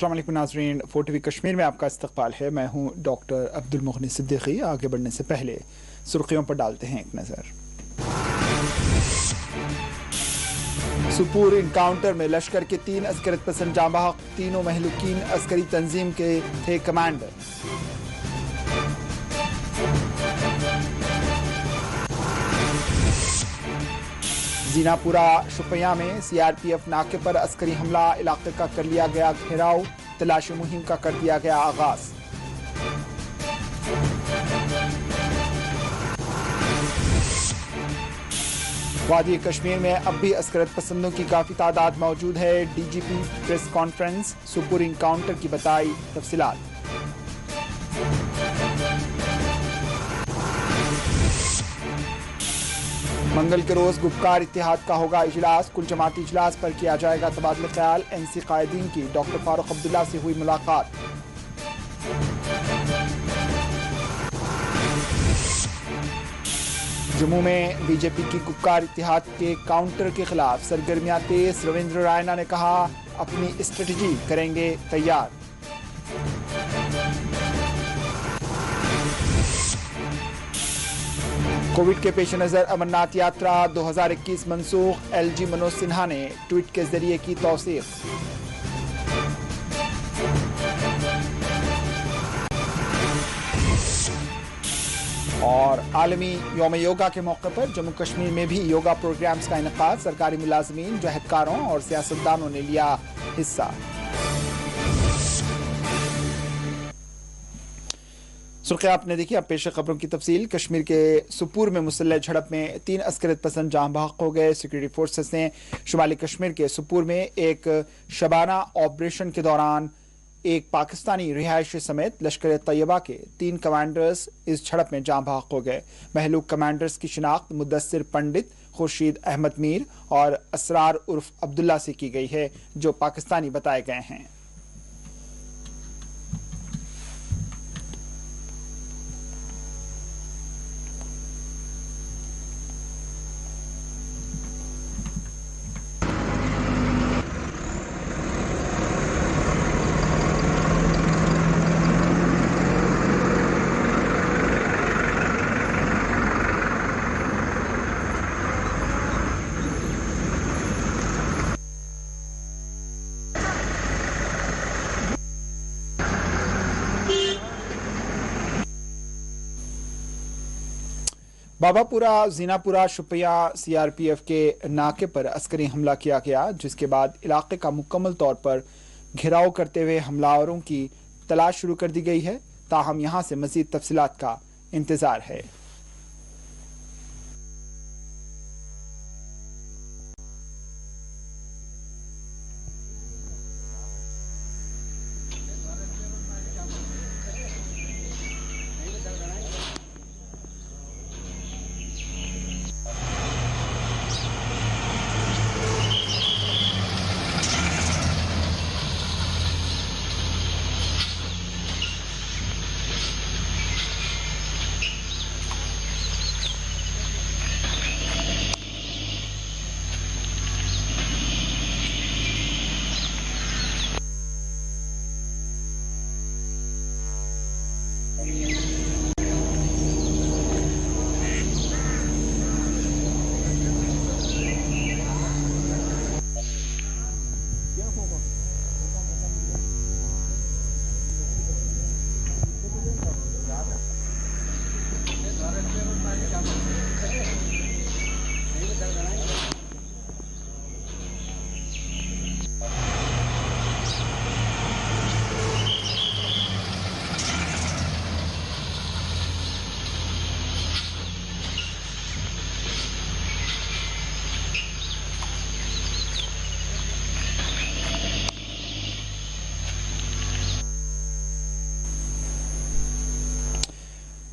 अस्सलाम वालेकुम नाज़रीन, 4TV कश्मीर में आपका इस्तकबाल है। मैं हूं डॉक्टर अब्दुल मुग़नी सिद्दीकी। आगे बढ़ने से पहले सुर्खियों पर डालते हैं एक नज़र। सुपूर इनकाउंटर में लश्कर के 3 अस्करत पसंद जाँ बहक, तीनों महलूकीन अस्करी तंजीम के थे कमांडर। जीनापुरा शुपिया में CRPF नाके पर अस्करी हमला, इलाके का कर लिया गया घेराव, तलाशी मुहिम का कर दिया गया आगाज। वादी कश्मीर में अब भी अस्करत पसंदों की काफी तादाद मौजूद है। DGP प्रेस कॉन्फ्रेंस, सुपुर इनकाउंटर की बताई तफसीलात। मंगल के रोज गुपकार इत्तेहाद का होगा इजलास, कुल जमाती इजलास पर किया जाएगा तबादला ख्याल। NC कायदीन की डॉक्टर फारूक अब्दुल्ला से हुई मुलाकात। जम्मू में BJP की गुपकार इत्तेहाद के काउंटर के खिलाफ सरगर्मियां तेज, रविंद्र रायना ने कहा अपनी स्ट्रेटजी करेंगे तैयार। कोविड के पेश नजर अमरनाथ यात्रा 2021 मनसूख, LG मनोज सिन्हा ने ट्वीट के जरिए की तौसीक। और आलमी यौम योगा के मौके पर जम्मू कश्मीर में भी योगा प्रोग्राम्स का इनेकाद, सरकारी मुलाजमीन, जहदकारों और सियासतदानों ने लिया हिस्सा। सुर्खियां आपने देखी, अब पेश खबरों की तफसील। कश्मीर के सुपूर में मुसल्लह झड़प में 3 अस्करत पसंद जाँ बहक हो गए। सिक्योरिटी फोर्सेस ने शुमाली कश्मीर के सुपूर में एक शबाना ऑपरेशन के दौरान एक पाकिस्तानी रिहायशी समेत लश्कर तैयबा के 3 कमांडर्स इस झड़प में जाँ बहक हो गए। महलूक कमांडर्स की शिनाख्त मुदस्सिर पंडित, खुर्शीद अहमद मीर और असरार उर्फ अब्दुल्ला से की गई है, जो पाकिस्तानी बताए गए हैं। बाबापुरा जीनापुरा शुपिया CRPF के नाके पर अस्करी हमला किया गया, जिसके बाद इलाके का मुकम्मल तौर पर घेराव करते हुए हमलावरों की तलाश शुरू कर दी गई है। ताहम यहां से मजीद तफसीलात का इंतजार है।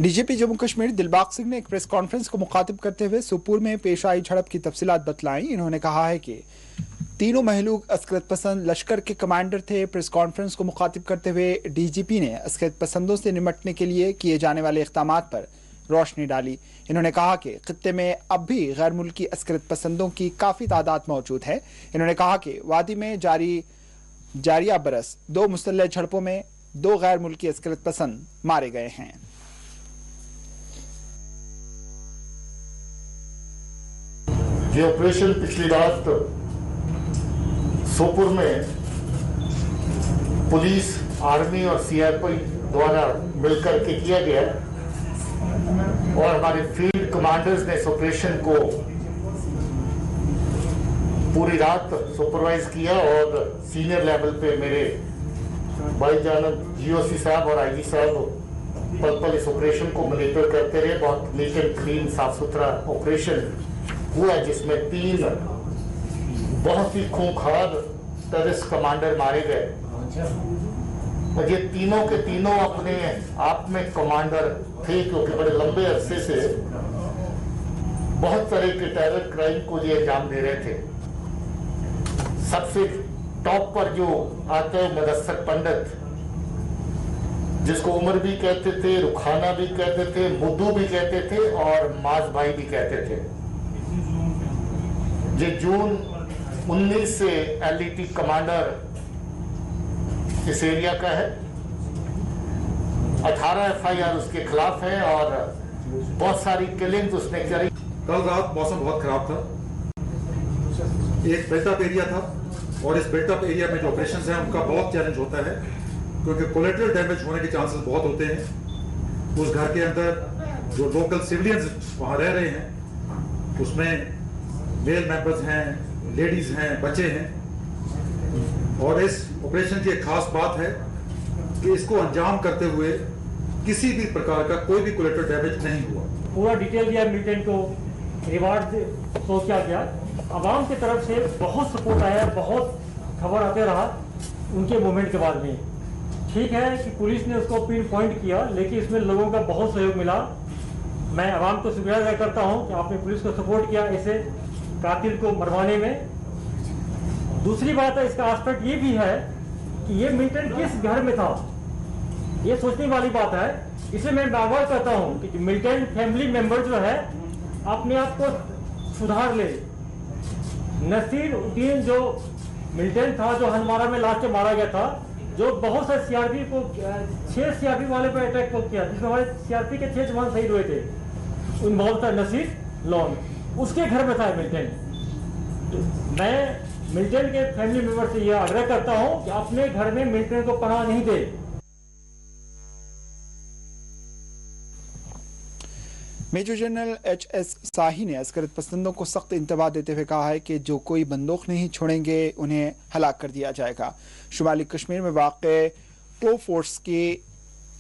DGP जम्मू कश्मीर दिलबाग सिंह ने एक प्रेस कॉन्फ्रेंस को मुखातिब करते हुए सुपूर में पेश आई झड़प की तफसीलात बतलाई। इन्होंने कहा है कि तीनों महलूक अस्करत पसंद लश्कर के कमांडर थे। प्रेस कॉन्फ्रेंस को मुखातिब करते हुए DGP ने अस्करत पसंदों से निपटने के लिए किए जाने वाले इक़दामात पर रोशनी डाली। इन्होंने कहा कि खित्ते में अब भी गैर मुल्की अस्करत पसंदों की काफ़ी तादाद मौजूद है। इन्होंने कहा कि वादी में जारी जारिया बरस 2 मुसल्लह झड़पों में 2 गैर मुल्की अस्करत पसंद मारे गए हैं। ये ऑपरेशन पिछली रात सोपुर में पुलिस, आर्मी और सीआरपी द्वारा मिलकर के किया गया और हमारे फील्ड कमांडर्स ने इस ऑपरेशन को पूरी रात सुपरवाइज किया और सीनियर लेवल पे मेरे भाईजान जीओसी साहब और आईजी साहब पल इस ऑपरेशन को मॉनिटर करते रहे। बहुत नीट एंड क्लीन, साफ सुथरा ऑपरेशन हुआ जिसमें 3 बहुत ही खूंखार टेररिस्ट कमांडर मारे गए और ये तीनों के तीनों अपने आप में कमांडर थे, क्योंकि बड़े लंबे अरसे से बहुत तरह के टेरर क्राइम को ये अंजाम दे रहे थे। सबसे टॉप पर जो आते हैं मुदस्सर पंडित, जिसको उमर भी कहते थे, रुखाना भी कहते थे, मुद्दू भी कहते थे और माज भाई भी कहते थे। ये जून 19 से एलईटी कमांडर इस एरिया का है। 18 एफआईआर उसके खिलाफ है और बहुत सारी किलिंग्स उसने करी। कल रात मौसम बहुत खराब था, एक बिल्टअप एरिया था और इस बिल्टअप एरिया में जो ऑपरेशंस हैं उनका बहुत चैलेंज होता है, क्योंकि कोलेटरल डैमेज होने के चांसेस बहुत होते हैं। उस घर के अंदर जो लोकल सिविलियंस वहां रह रहे हैं उसमें मेल मेंबर्स हैं, लेडीज हैं, बच्चे हैं। और इस ऑपरेशन की एक खास बात है कि इसको अंजाम करते हुए किसी भी प्रकार का कोई भी कोलेटरल डैमेज नहीं हुआ। पूरा डिटेल दिया मिलिटेंट को, रिवार्ड शो किया गया। आवाम की तरफ से बहुत सपोर्ट आया, बहुत खबर आते रहा उनके मूवमेंट के बाद में। ठीक है कि पुलिस ने उसको पिन पॉइंट किया, लेकिन इसमें लोगों का बहुत सहयोग मिला। मैं आवाम को शुक्रिया अदा करता हूं कि आपने पुलिस को सपोर्ट किया ऐसे कातिल को मरवाने में। दूसरी बात है, इसका एस्पेक्ट ये भी है कि ये मिलिटेंट किस घर में था, ये सोचने वाली बात है। इसलिए मैं बार-बार कहता हूं कि मिलिटेंट फैमिली मेंबर जो है अपने आप को सुधार ले। नसीर उद्दीन जो मिलिटेंट था, जो हंदवाड़ा में लास्ट में मारा गया था, जो बहुत सारे सीआरपी को 6 सीआरपी वाले पर अटैक को किया, जिसमें हमारे सीआरपी के 6 जवान शहीद हुए थे। इन्वॉल्व था नसीर लॉन, उसके घर में था मिलिटेंट। मैं मिलिटेंट के फैमिली मेंबर से यह आग्रह करता हूं कि अपने घर में मिलिटेंट को पनाह नहीं दे। Major general H S. शाही ने अस्करत पसंदों को सख्त इंतबाह देते हुए कहा है कि जो कोई बंदूक नहीं छोड़ेंगे उन्हें हलाक कर दिया जाएगा। शुमाली कश्मीर में वाक़े क्लो फोर्स के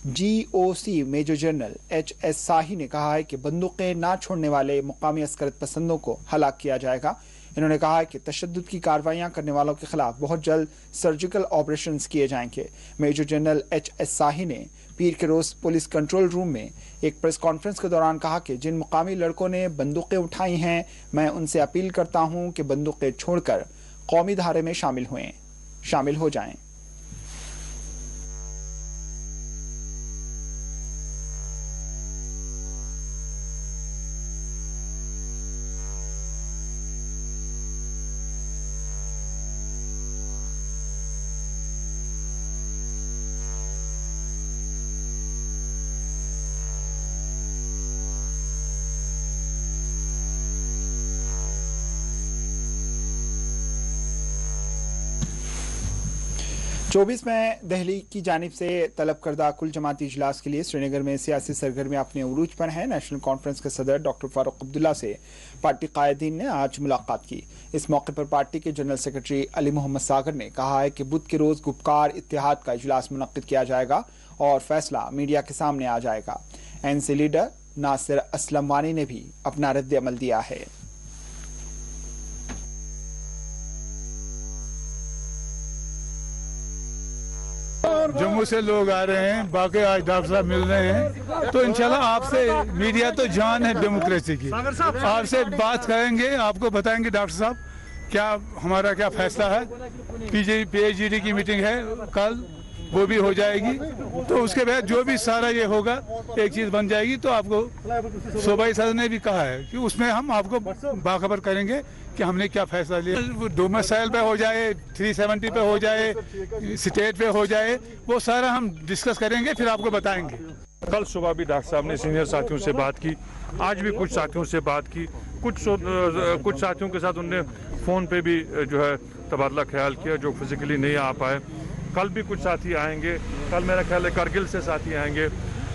GOC major general H S. Shahi ने कहा है कि बंदूकें ना छोड़ने वाले मुकामी अस्करत पसंदों को हलाक किया जाएगा। इन्होंने कहा है कि तशद्दुद की कार्रवाइयां करने वालों के खिलाफ बहुत जल्द सर्जिकल ऑपरेशंस किए जाएंगे। Major general H S. शाही ने पीर के रोज पुलिस कंट्रोल रूम में एक प्रेस कॉन्फ्रेंस के दौरान कहा कि जिन मुकामी लड़कों ने बंदूकें उठाई हैं, मैं उनसे अपील करता हूं कि बंदूकें छोड़कर कौमी धारे में शामिल हो जाएं। चौबीस में दिल्ली की जानिब से तलब करदा कुल जमाती इजलास के लिए श्रीनगर में सियासी सरगर्मियां अपने उरूज पर हैं। नेशनल कॉन्फ्रेंस के सदर डॉक्टर फारूक अब्दुल्ला से पार्टी कायदीन ने आज मुलाकात की। इस मौके पर पार्टी के जनरल सेक्रेटरी अली मोहम्मद सागर ने कहा है कि बुध के रोज गुपकार इत्तेहाद का इजलास मुनक्किद किया जाएगा और फैसला मीडिया के सामने आ जाएगा। एनसी लीडर नासिर असलम वानी ने भी अपना रद्द अमल दिया है। जम्मू से लोग आ रहे हैं, बाकी आज डॉक्टर साहब मिल रहे हैं, तो इंशाल्लाह आपसे, मीडिया तो जान है डेमोक्रेसी की, आपसे बात करेंगे, आपको बताएंगे डॉक्टर साहब क्या हमारा क्या फैसला है। PhD की मीटिंग है कल वो भी हो जाएगी। तो उसके बाद जो भी सारा ये होगा एक चीज़ बन जाएगी। तो आपको सूबाई सदर ने भी कहा है कि उसमें हम आपको बाखबर करेंगे कि हमने क्या फैसला लिया। डोमिसाइल पे हो जाए, 370 पे हो जाए, स्टेट पे हो जाए, वो सारा हम डिस्कस करेंगे, फिर आपको बताएंगे। कल सुबह भी डॉक्टर साहब ने सीनियर साथियों से बात की, आज भी कुछ साथियों से बात की, कुछ साथियों के साथ उनने फ़ोन पे भी जो है तबादला ख्याल किया जो फिजिकली नहीं आ पाए। कल भी कुछ साथी आएंगे, कल मेरा ख्याल है करगिल से साथी आएंगे,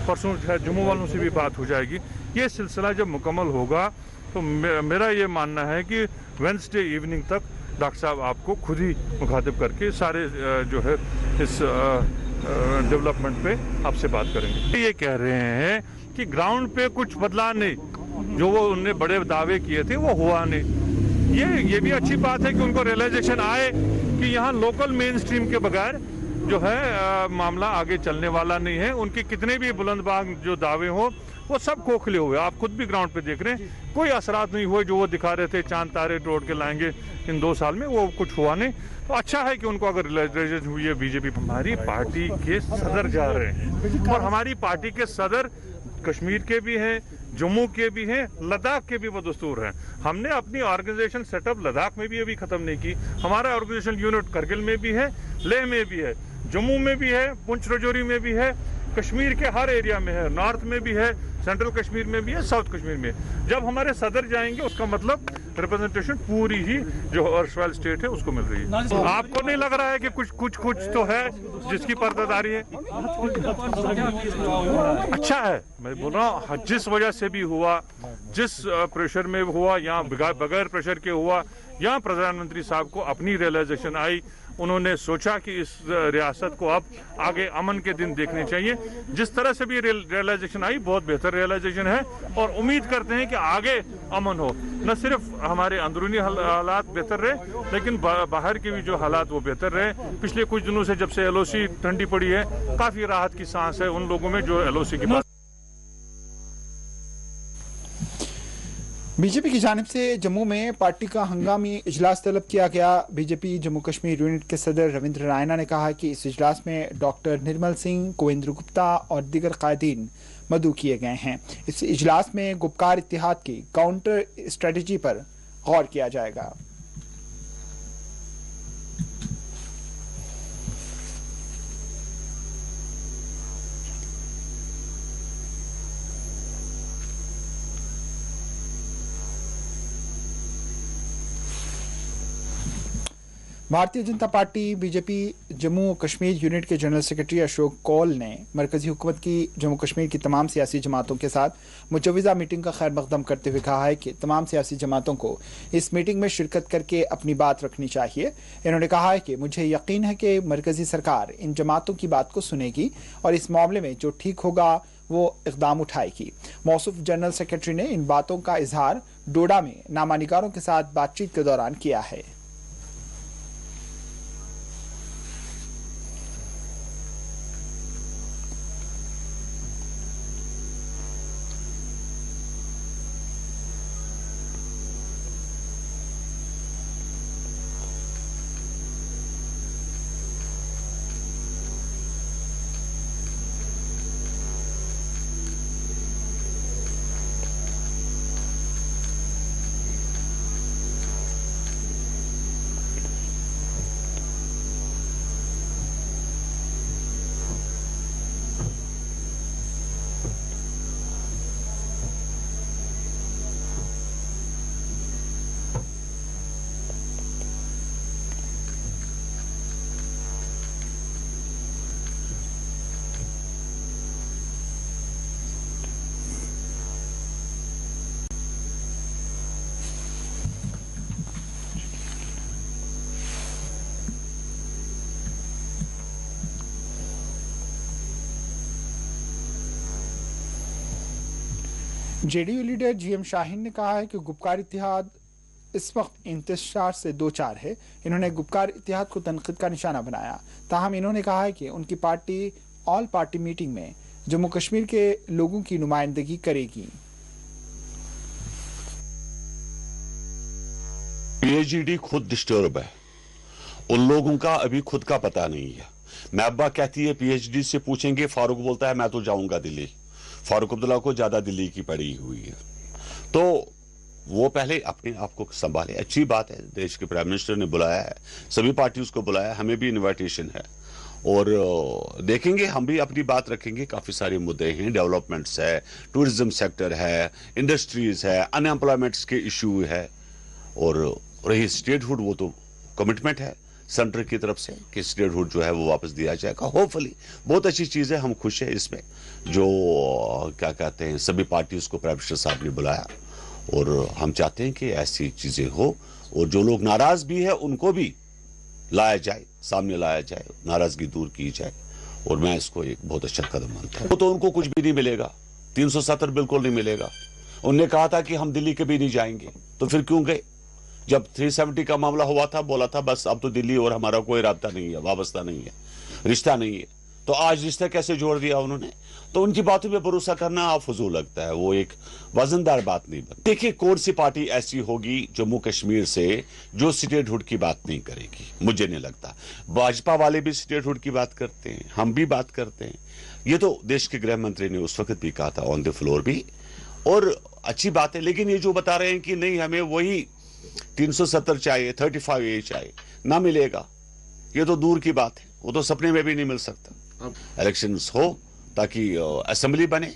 परसों जो है जम्मू वालों से भी बात हो जाएगी। ये सिलसिला जब मुकम्मल होगा तो मेरा ये मानना है कि वेडनेसडे इवनिंग तक डॉक्टर साहब आपको खुद ही मुखातिब करके सारे जो है इस डेवलपमेंट पे आपसे बात करेंगे। ये कह रहे हैं कि ग्राउंड पे कुछ बदला नहीं, जो वो उनने बड़े दावे किए थे वो हुआ नहीं। ये भी अच्छी बात है कि उनको रियलाइजेशन आए कि यहाँ लोकल मेन स्ट्रीम के बगैर जो है मामला आगे चलने वाला नहीं है। उनके कितने भी बुलंदबाग जो दावे हो वो सब खोखले हुए, आप खुद भी ग्राउंड पे देख रहे हैं, कोई असरात नहीं हुए जो वो दिखा रहे थे चांद तारे तोड़ के लाएंगे इन 2 साल में, वो कुछ हुआ नहीं। तो अच्छा है कि उनको अगर रियलाइजेशन हुई है बीजेपी। हमारी पार्टी के सदर जा रहे हैं और हमारी पार्टी के सदर कश्मीर के भी हैं, जम्मू के भी हैं, लद्दाख के भी बदस्तूर हैं। हमने अपनी ऑर्गेनाइजेशन सेटअप लद्दाख में भी अभी खत्म नहीं की। हमारा ऑर्गेनाइजेशन यूनिट करगिल में भी है, लेह में भी है, जम्मू में भी है, पुंछ राजौरी में भी है, कश्मीर के हर एरिया में है, नॉर्थ में भी है, सेंट्रल कश्मीर में भी है, साउथ कश्मीर में। जब हमारे सदर जाएंगे उसका मतलब रिप्रेजेंटेशन पूरी ही जो अर्शवाल स्टेट है उसको मिल रही है। आपको नहीं लग रहा है कि कुछ तो है जिसकी पर्दादारी है? अच्छा है, मैं बोल रहा हूँ जिस वजह से भी हुआ, जिस प्रेशर में हुआ, यहाँ बगैर प्रेशर के हुआ, यहाँ प्रधानमंत्री साहब को अपनी रियलाइजेशन आई, उन्होंने सोचा कि इस रियासत को अब आगे अमन के दिन देखने चाहिए। जिस तरह से भी रियलाइजेशन आई बहुत बेहतर रियलाइजेशन है और उम्मीद करते हैं कि आगे अमन हो, न सिर्फ हमारे अंदरूनी हालात बेहतर रहे लेकिन बाहर के भी जो हालात वो बेहतर रहे। पिछले कुछ दिनों से जब से एलओसी ठंडी पड़ी है, काफी राहत की सांस है उन लोगों में जो एलओसी के पास। बीजेपी की जानिब से जम्मू में पार्टी का हंगामी इजलास तलब किया गया। बीजेपी जम्मू कश्मीर यूनिट के सदर रविंद्र रायना ने कहा कि इस इजलास में डॉक्टर निर्मल सिंह, कोविंद्र गुप्ता और दीगर कायदीन मदऊ किए गए हैं। इस इजलास में गुपकार इत्तेहाद की काउंटर स्ट्रेटजी पर गौर किया जाएगा। Bharatiya Janata party BJP Jammu Kashmir unit के जनरल सेक्रेटरी अशोक कौल ने मरकजी हुकूमत की जम्मू कश्मीर की तमाम सियासी जमातों के साथ मुजव्वज़ा मीटिंग का खैर मकदम करते हुए कहा है कि तमाम सियासी जमातों को इस मीटिंग में शिरकत करके अपनी बात रखनी चाहिए। इन्होंने कहा है कि मुझे यकीन है कि मरकजी सरकार इन जमातों की बात को सुनेगी और इस मामले में जो ठीक होगा वो इक़दाम उठाएगी। मौसूफ जनरल सेक्रेटरी ने इन बातों का इजहार डोडा में नामानिगारों के साथ बातचीत के दौरान किया है। जेडीयू लीडर जीएम शाहीन ने कहा है कि गुपकार इत्तेहाद इस वक्त इंतशार से दो चार है। इन्होंने गुपकार इत्तेहाद को तनकीद का निशाना बनाया। ताहम इन्होंने कहा है कि उनकी पार्टी ऑल पार्टी मीटिंग में जम्मू कश्मीर के लोगों की नुमाइंदगी करेगी। पीएचडी खुद डिस्टर्ब है, उन लोगों का अभी खुद का पता नहीं है। महबा कहती है PhD से पूछेंगे, फारूक बोलता है मैं तो जाऊंगा दिल्ली। फारूक अब्दुल्ला को ज्यादा दिल्ली की पड़ी हुई है, तो वो पहले अपने आप को संभाले। अच्छी बात है, देश के प्राइम मिनिस्टर ने बुलाया है, सभी पार्टी उसको बुलाया, हमें भी इनविटेशन है और देखेंगे, हम भी अपनी बात रखेंगे। काफी सारे मुद्दे हैं, डेवलपमेंट्स है, टूरिज्म सेक्टर है, इंडस्ट्रीज है, अनएम्प्लॉयमेंट्स के इशू है, और रही स्टेटहुड, वो तो कमिटमेंट है सेंटर की तरफ से कि स्टेटहुड जो है वो वापस दिया जाएगा। होपफुली बहुत अच्छी चीज है, हम खुश हैं इसमें, जो क्या कहते हैं सभी पार्टीज को प्राइम मिनिस्टर साहब ने बुलाया, और हम चाहते हैं कि ऐसी चीजें हो, और जो लोग नाराज भी है उनको भी लाया जाए, सामने लाया जाए, नाराजगी दूर की जाए, और मैं इसको एक बहुत अच्छा कदम मानता हूं। तो उनको कुछ भी नहीं मिलेगा, 370 बिल्कुल नहीं मिलेगा। उनने कहा था कि हम दिल्ली कभी नहीं जाएंगे, तो फिर क्यों गए? जब 370 का मामला हुआ था, बोला था बस अब तो दिल्ली और हमारा कोई राब्ता नहीं है, वाबस्ता नहीं है, रिश्ता नहीं है। तो आज रिश्ता कैसे जोड़ दिया उन्होंने? तो उनकी बातों पे भरोसा करना आप फजूल लगता है, वो एक वजनदार बात नहीं बनती। देखिए, कौन सी पार्टी ऐसी होगी जम्मू कश्मीर से जो स्टेटहुड की बात नहीं करेगी? मुझे नहीं लगता। भाजपा वाले भी स्टेटहुड की बात करते हैं, हम भी बात करते हैं, ये तो देश के गृह मंत्री ने उस वक्त भी कहा था ऑन द फ्लोर भी, और अच्छी बात है। लेकिन ये जो बता रहे हैं कि नहीं हमें वही 370 चाहिए, 35A चाहिए, ना मिलेगा, ये तो दूर की बात है, वो तो सपने में भी नहीं मिल सकता। इलेक्शंस हो ताकि असेंबली बने,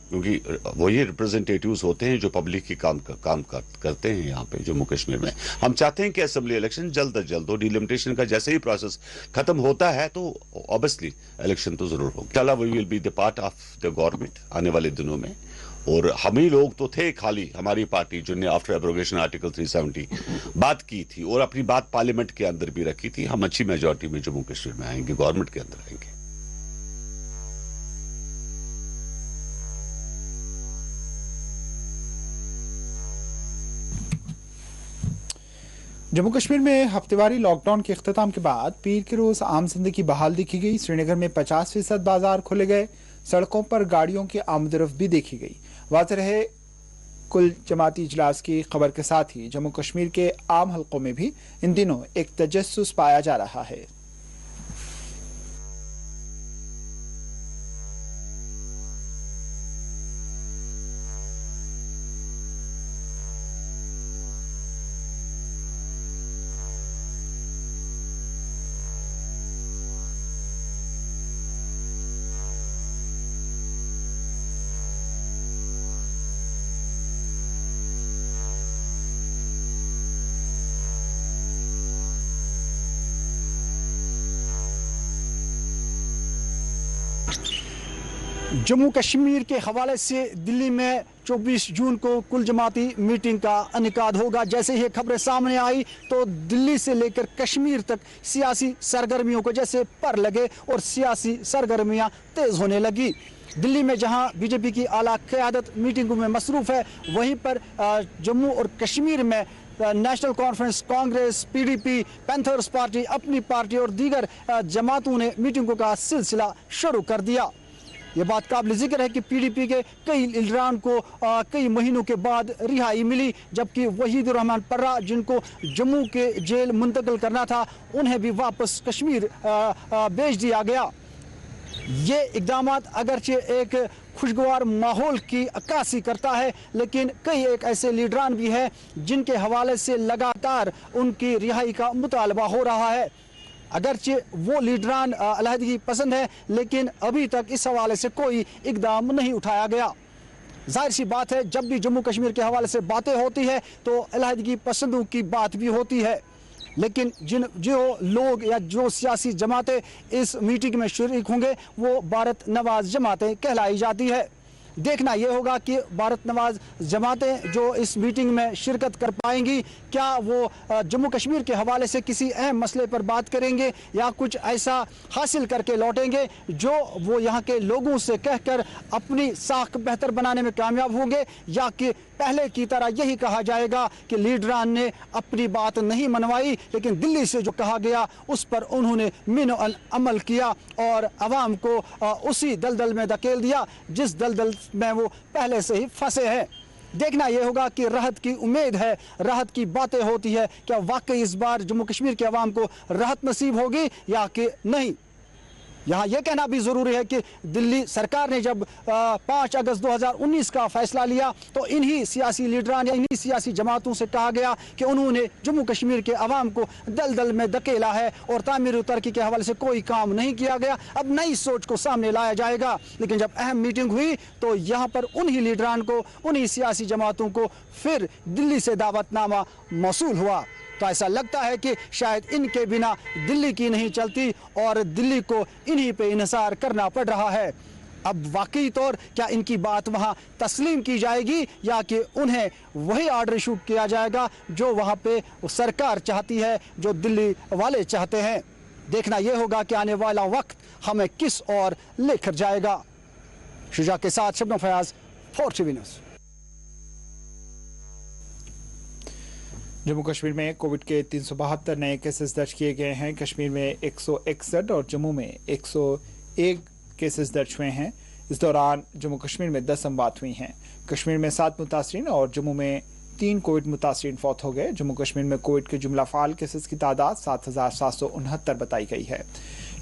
क्योंकि वही रिप्रेजेंटेटिव्स होते हैं जो पब्लिक की काम करते हैं यहाँ पे जम्मू कश्मीर में। हम चाहते हैं कि असेंबली इलेक्शन जल्द अज जल्द हो। डिलिमिटेशन का जैसे ही प्रोसेस खत्म होता है तो ऑब्वियसली इलेक्शन तो जरूर होगा। इंशाल्लाह we will be the part of the government आने वाले दिनों में, और हम ही लोग तो थे खाली, हमारी पार्टी जिनने आफ्टर एब्रोगेशन आर्टिकल 370 बात की थी और अपनी बात पार्लियामेंट के अंदर भी रखी थी। हम अच्छी मेजॉरिटी में जम्मू कश्मीर में आएंगे, गवर्नमेंट के अंदर आएंगे। जम्मू कश्मीर में हफ्तेवारी लॉकडाउन के इख्तिताम के बाद पीर के रोज आम जिंदगी बहाल देखी गई। श्रीनगर में 50% बाजार खोले गए, सड़कों पर गाड़ियों की आमदरफ्त भी देखी गई। वाज़ेह रहे कुल जमाती इजलास की खबर के साथ ही जम्मू कश्मीर के आम हलकों में भी इन दिनों एक तजस्सुस पाया जा रहा है। जम्मू कश्मीर के हवाले से दिल्ली में 24 जून को कुल जमाती मीटिंग का इनेकाद होगा। जैसे ही खबरें सामने आई तो दिल्ली से लेकर कश्मीर तक सियासी सरगर्मियों को जैसे पर लगे और सियासी सरगर्मियां तेज होने लगी। दिल्ली में जहां बीजेपी की आला क़यादत मीटिंगों में मसरूफ है, वहीं पर जम्मू और कश्मीर में national conference, Congress, PDP, panthers party, अपनी पार्टी और दीगर जमातों ने मीटिंगों का सिलसिला शुरू कर दिया। ये बात काबिल जिक्र है कि PDP के कई लीडरान को कई महीनों के बाद रिहाई मिली, जबकि वहीदुर रहमान पर्रा जिनको जम्मू के जेल मुंतकिल करना था उन्हें भी वापस कश्मीर भेज दिया गया। ये इकदाम अगरचे एक खुशगवार माहौल की अक्कासी करता है, लेकिन कई एक ऐसे लीडरान भी हैं जिनके हवाले से लगातार उनकी रिहाई का मुतालबा हो रहा है। अगरचे वो लीडरान अलहदगी पसंद है, लेकिन अभी तक इस हवाले से कोई इकदाम नहीं उठाया गया। जाहिर सी बात है, जब भी जम्मू कश्मीर के हवाले से बातें होती है तो अलहदगी पसंदों की बात भी होती है, लेकिन जो लोग या जो सियासी जमातें इस मीटिंग में शरीक होंगे वो भारत नवाज जमातें कहलाई जाती है। देखना यह होगा कि भारत नवाज जमातें जो इस मीटिंग में शिरकत कर पाएंगी, क्या वो जम्मू कश्मीर के हवाले से किसी अहम मसले पर बात करेंगे या कुछ ऐसा हासिल करके लौटेंगे जो वो यहाँ के लोगों से कहकर अपनी साख बेहतर बनाने में कामयाब होंगे, या कि पहले की तरह यही कहा जाएगा कि लीडरान ने अपनी बात नहीं मनवाई, लेकिन दिल्ली से जो कहा गया उस पर उन्होंने मिनो अमल किया और आवाम को उसी दलदल में धकेल दिया जिस दलदल में वो पहले से ही फंसे हैं। देखना यह होगा कि राहत की उम्मीद है, राहत की बातें होती है, क्या वाकई इस बार जम्मू कश्मीर के अवाम को राहत नसीब होगी या कि नहीं। यहाँ यह कहना भी ज़रूरी है कि दिल्ली सरकार ने जब 5 अगस्त 2019 का फैसला लिया तो इन्हीं सियासी लीडरान या इन्हीं सियासी जमातों से कहा गया कि उन्होंने जम्मू कश्मीर के अवाम को दलदल में धकेला है और तामीर तरक्की के हवाले से कोई काम नहीं किया गया। अब नई सोच को सामने लाया जाएगा। लेकिन जब अहम मीटिंग हुई तो यहाँ पर उन्हीं लीडरान को, उन्हीं सियासी जमातों को फिर दिल्ली से दावतनामा मौसूल हुआ। तो ऐसा लगता है कि शायद इनके बिना दिल्ली की नहीं चलती और दिल्ली को इन्हीं पे इन्हिसार करना पड़ रहा है। अब वाकई तौर क्या इनकी बात वहां तस्लीम की जाएगी या कि उन्हें वही ऑर्डर इशू किया जाएगा जो वहां पे सरकार चाहती है, जो दिल्ली वाले चाहते हैं। देखना यह होगा कि आने वाला वक्त हमें किस ओर लेकर जाएगा। शुजा के साथ शबनम फयाज, 4 TV न्यूज़। जम्मू कश्मीर में कोविड के 372 नए केसेस दर्ज किए गए हैं। कश्मीर में 161 और जम्मू में 101 केसेस दर्ज हुए हैं। इस दौरान जम्मू कश्मीर में 10 अमवात हुई हैं। कश्मीर में 7 मुतासरीन और जम्मू में 3 कोविड मुतासरीन फौत हो गए। जम्मू कश्मीर में कोविड के जुमला फाल केसेस की तादाद 7,769 बताई गई है।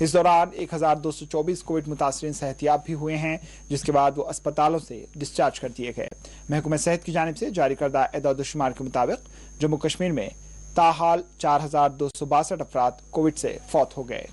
इस दौरान 1,224 कोविड मुतासरीन सेहतियाब भी हुए हैं, जिसके बाद वो अस्पतालों से डिस्चार्ज कर दिए गए। महकमा सेहत की जानिब से जारी करदा एदाद-ओ-शुमार के मुताबिक जम्मू कश्मीर में ताहाल 4,262 अफराद कोविड से फौत हो गए।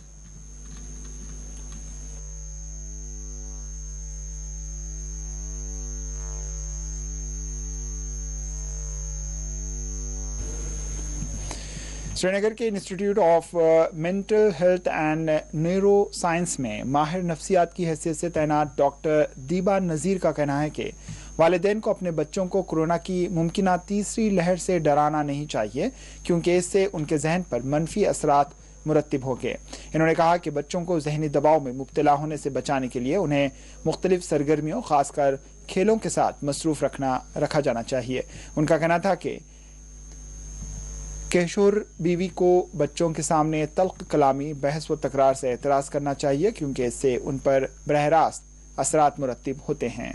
श्रीनगर के institute of mental health and neuro science में माहिर नफ्सियात की हैसियत से तैनात डॉक्टर दीबा नज़ीर का कहना है कि वालिदैन को अपने बच्चों को कोरोना की मुमकिना तीसरी लहर से डराना नहीं चाहिए, क्योंकि इससे उनके जहन पर मनफी असरात मुरत्तिब होंगे। इन्होंने कहा कि बच्चों को जहनी दबाव में मुब्तला होने से बचाने के लिए उन्हें मुख्तलिफ सरगर्मियों, खासकर खेलों के साथ मसरूफ रखा जाना चाहिए। उनका कहना था कि किशोर बीवी को बच्चों के सामने तल्ख कलामी, बहस व तकरार से एतराज़ करना चाहिए, क्योंकि इससे उन पर बरह रास्त असरात मुरत्तिब होते हैं।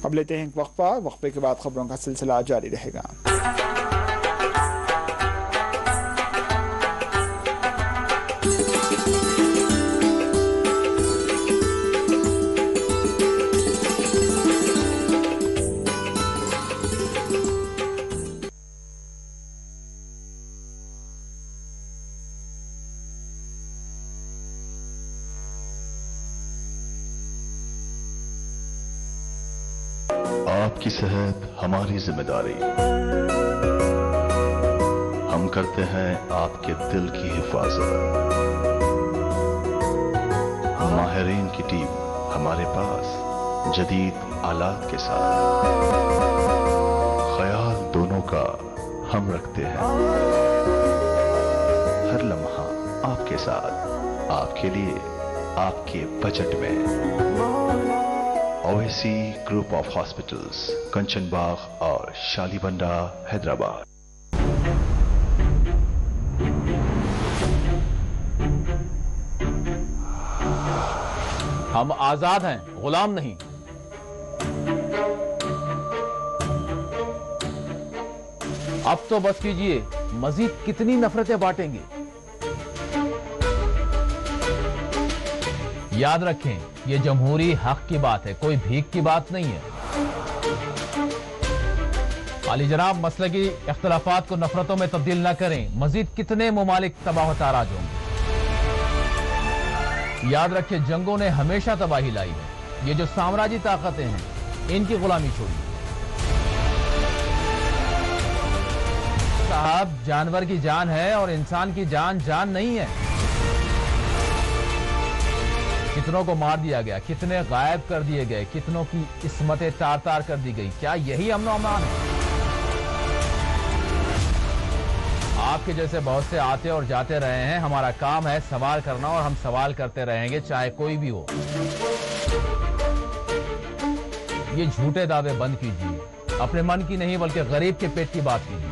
अब लेते हैं एक वक्फा। वक्फे के बाद खबरों का सिलसिला जारी रहेगा। आपकी सेहत हमारी जिम्मेदारी। हम करते हैं आपके दिल की हिफाजत। माहिरीन की टीम हमारे पास जदीद आलात के साथ। ख्याल दोनों का हम रखते हैं। हर लम्हा आपके साथ, आपके लिए, आपके बजट में। ओवैसी ग्रुप ऑफ हॉस्पिटल्स, कंचन बाग और शालीबंडा, हैदराबाद। हम आजाद हैं, गुलाम नहीं। अब तो बस कीजिए, मजीद कितनी नफरतें बांटेंगे। याद रखें, ये जमहूरी हक की बात है, कोई भीख की बात नहीं है। आली जनाब मसले की इख्तलाफात को नफरतों में तब्दील न करें, मजीद कितने मुमालिक तबाह ताराज होंगे। याद रखें, जंगों ने हमेशा तबाही लाई है। ये जो साम्राज्य ताकतें हैं, इनकी गुलामी छोड़िए। साहब, जानवर की जान है और इंसान की जान जान नहीं है। कितनों को मार दिया गया, कितने गायब कर दिए गए, कितनों की इस्मतें तार तार कर दी गई। क्या यही अमन अमान है? आपके जैसे बहुत से आते और जाते रहे हैं। हमारा काम है सवाल करना और हम सवाल करते रहेंगे, चाहे कोई भी हो। ये झूठे दावे बंद कीजिए। अपने मन की नहीं बल्कि गरीब के पेट की बात कीजिए।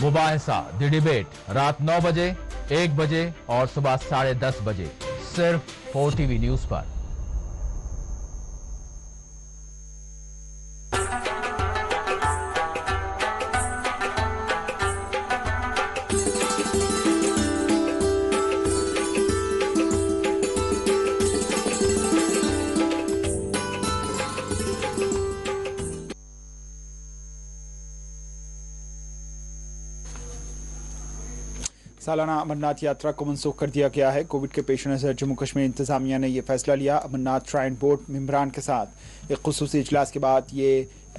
मुबाहिसा द डिबेट रात 9 बजे, 1 बजे और सुबह 10:30 बजे, सिर्फ 4TV न्यूज पर। सालाना अमरनाथ यात्रा को मनसूख कर दिया गया है। कोविड के पेश नज़र जम्मू कश्मीर इंतजामिया ने यह फैसला लिया। अमरनाथ श्राइन बोर्ड मेंबरान के साथ एक खुसूसी इजलास के बाद ये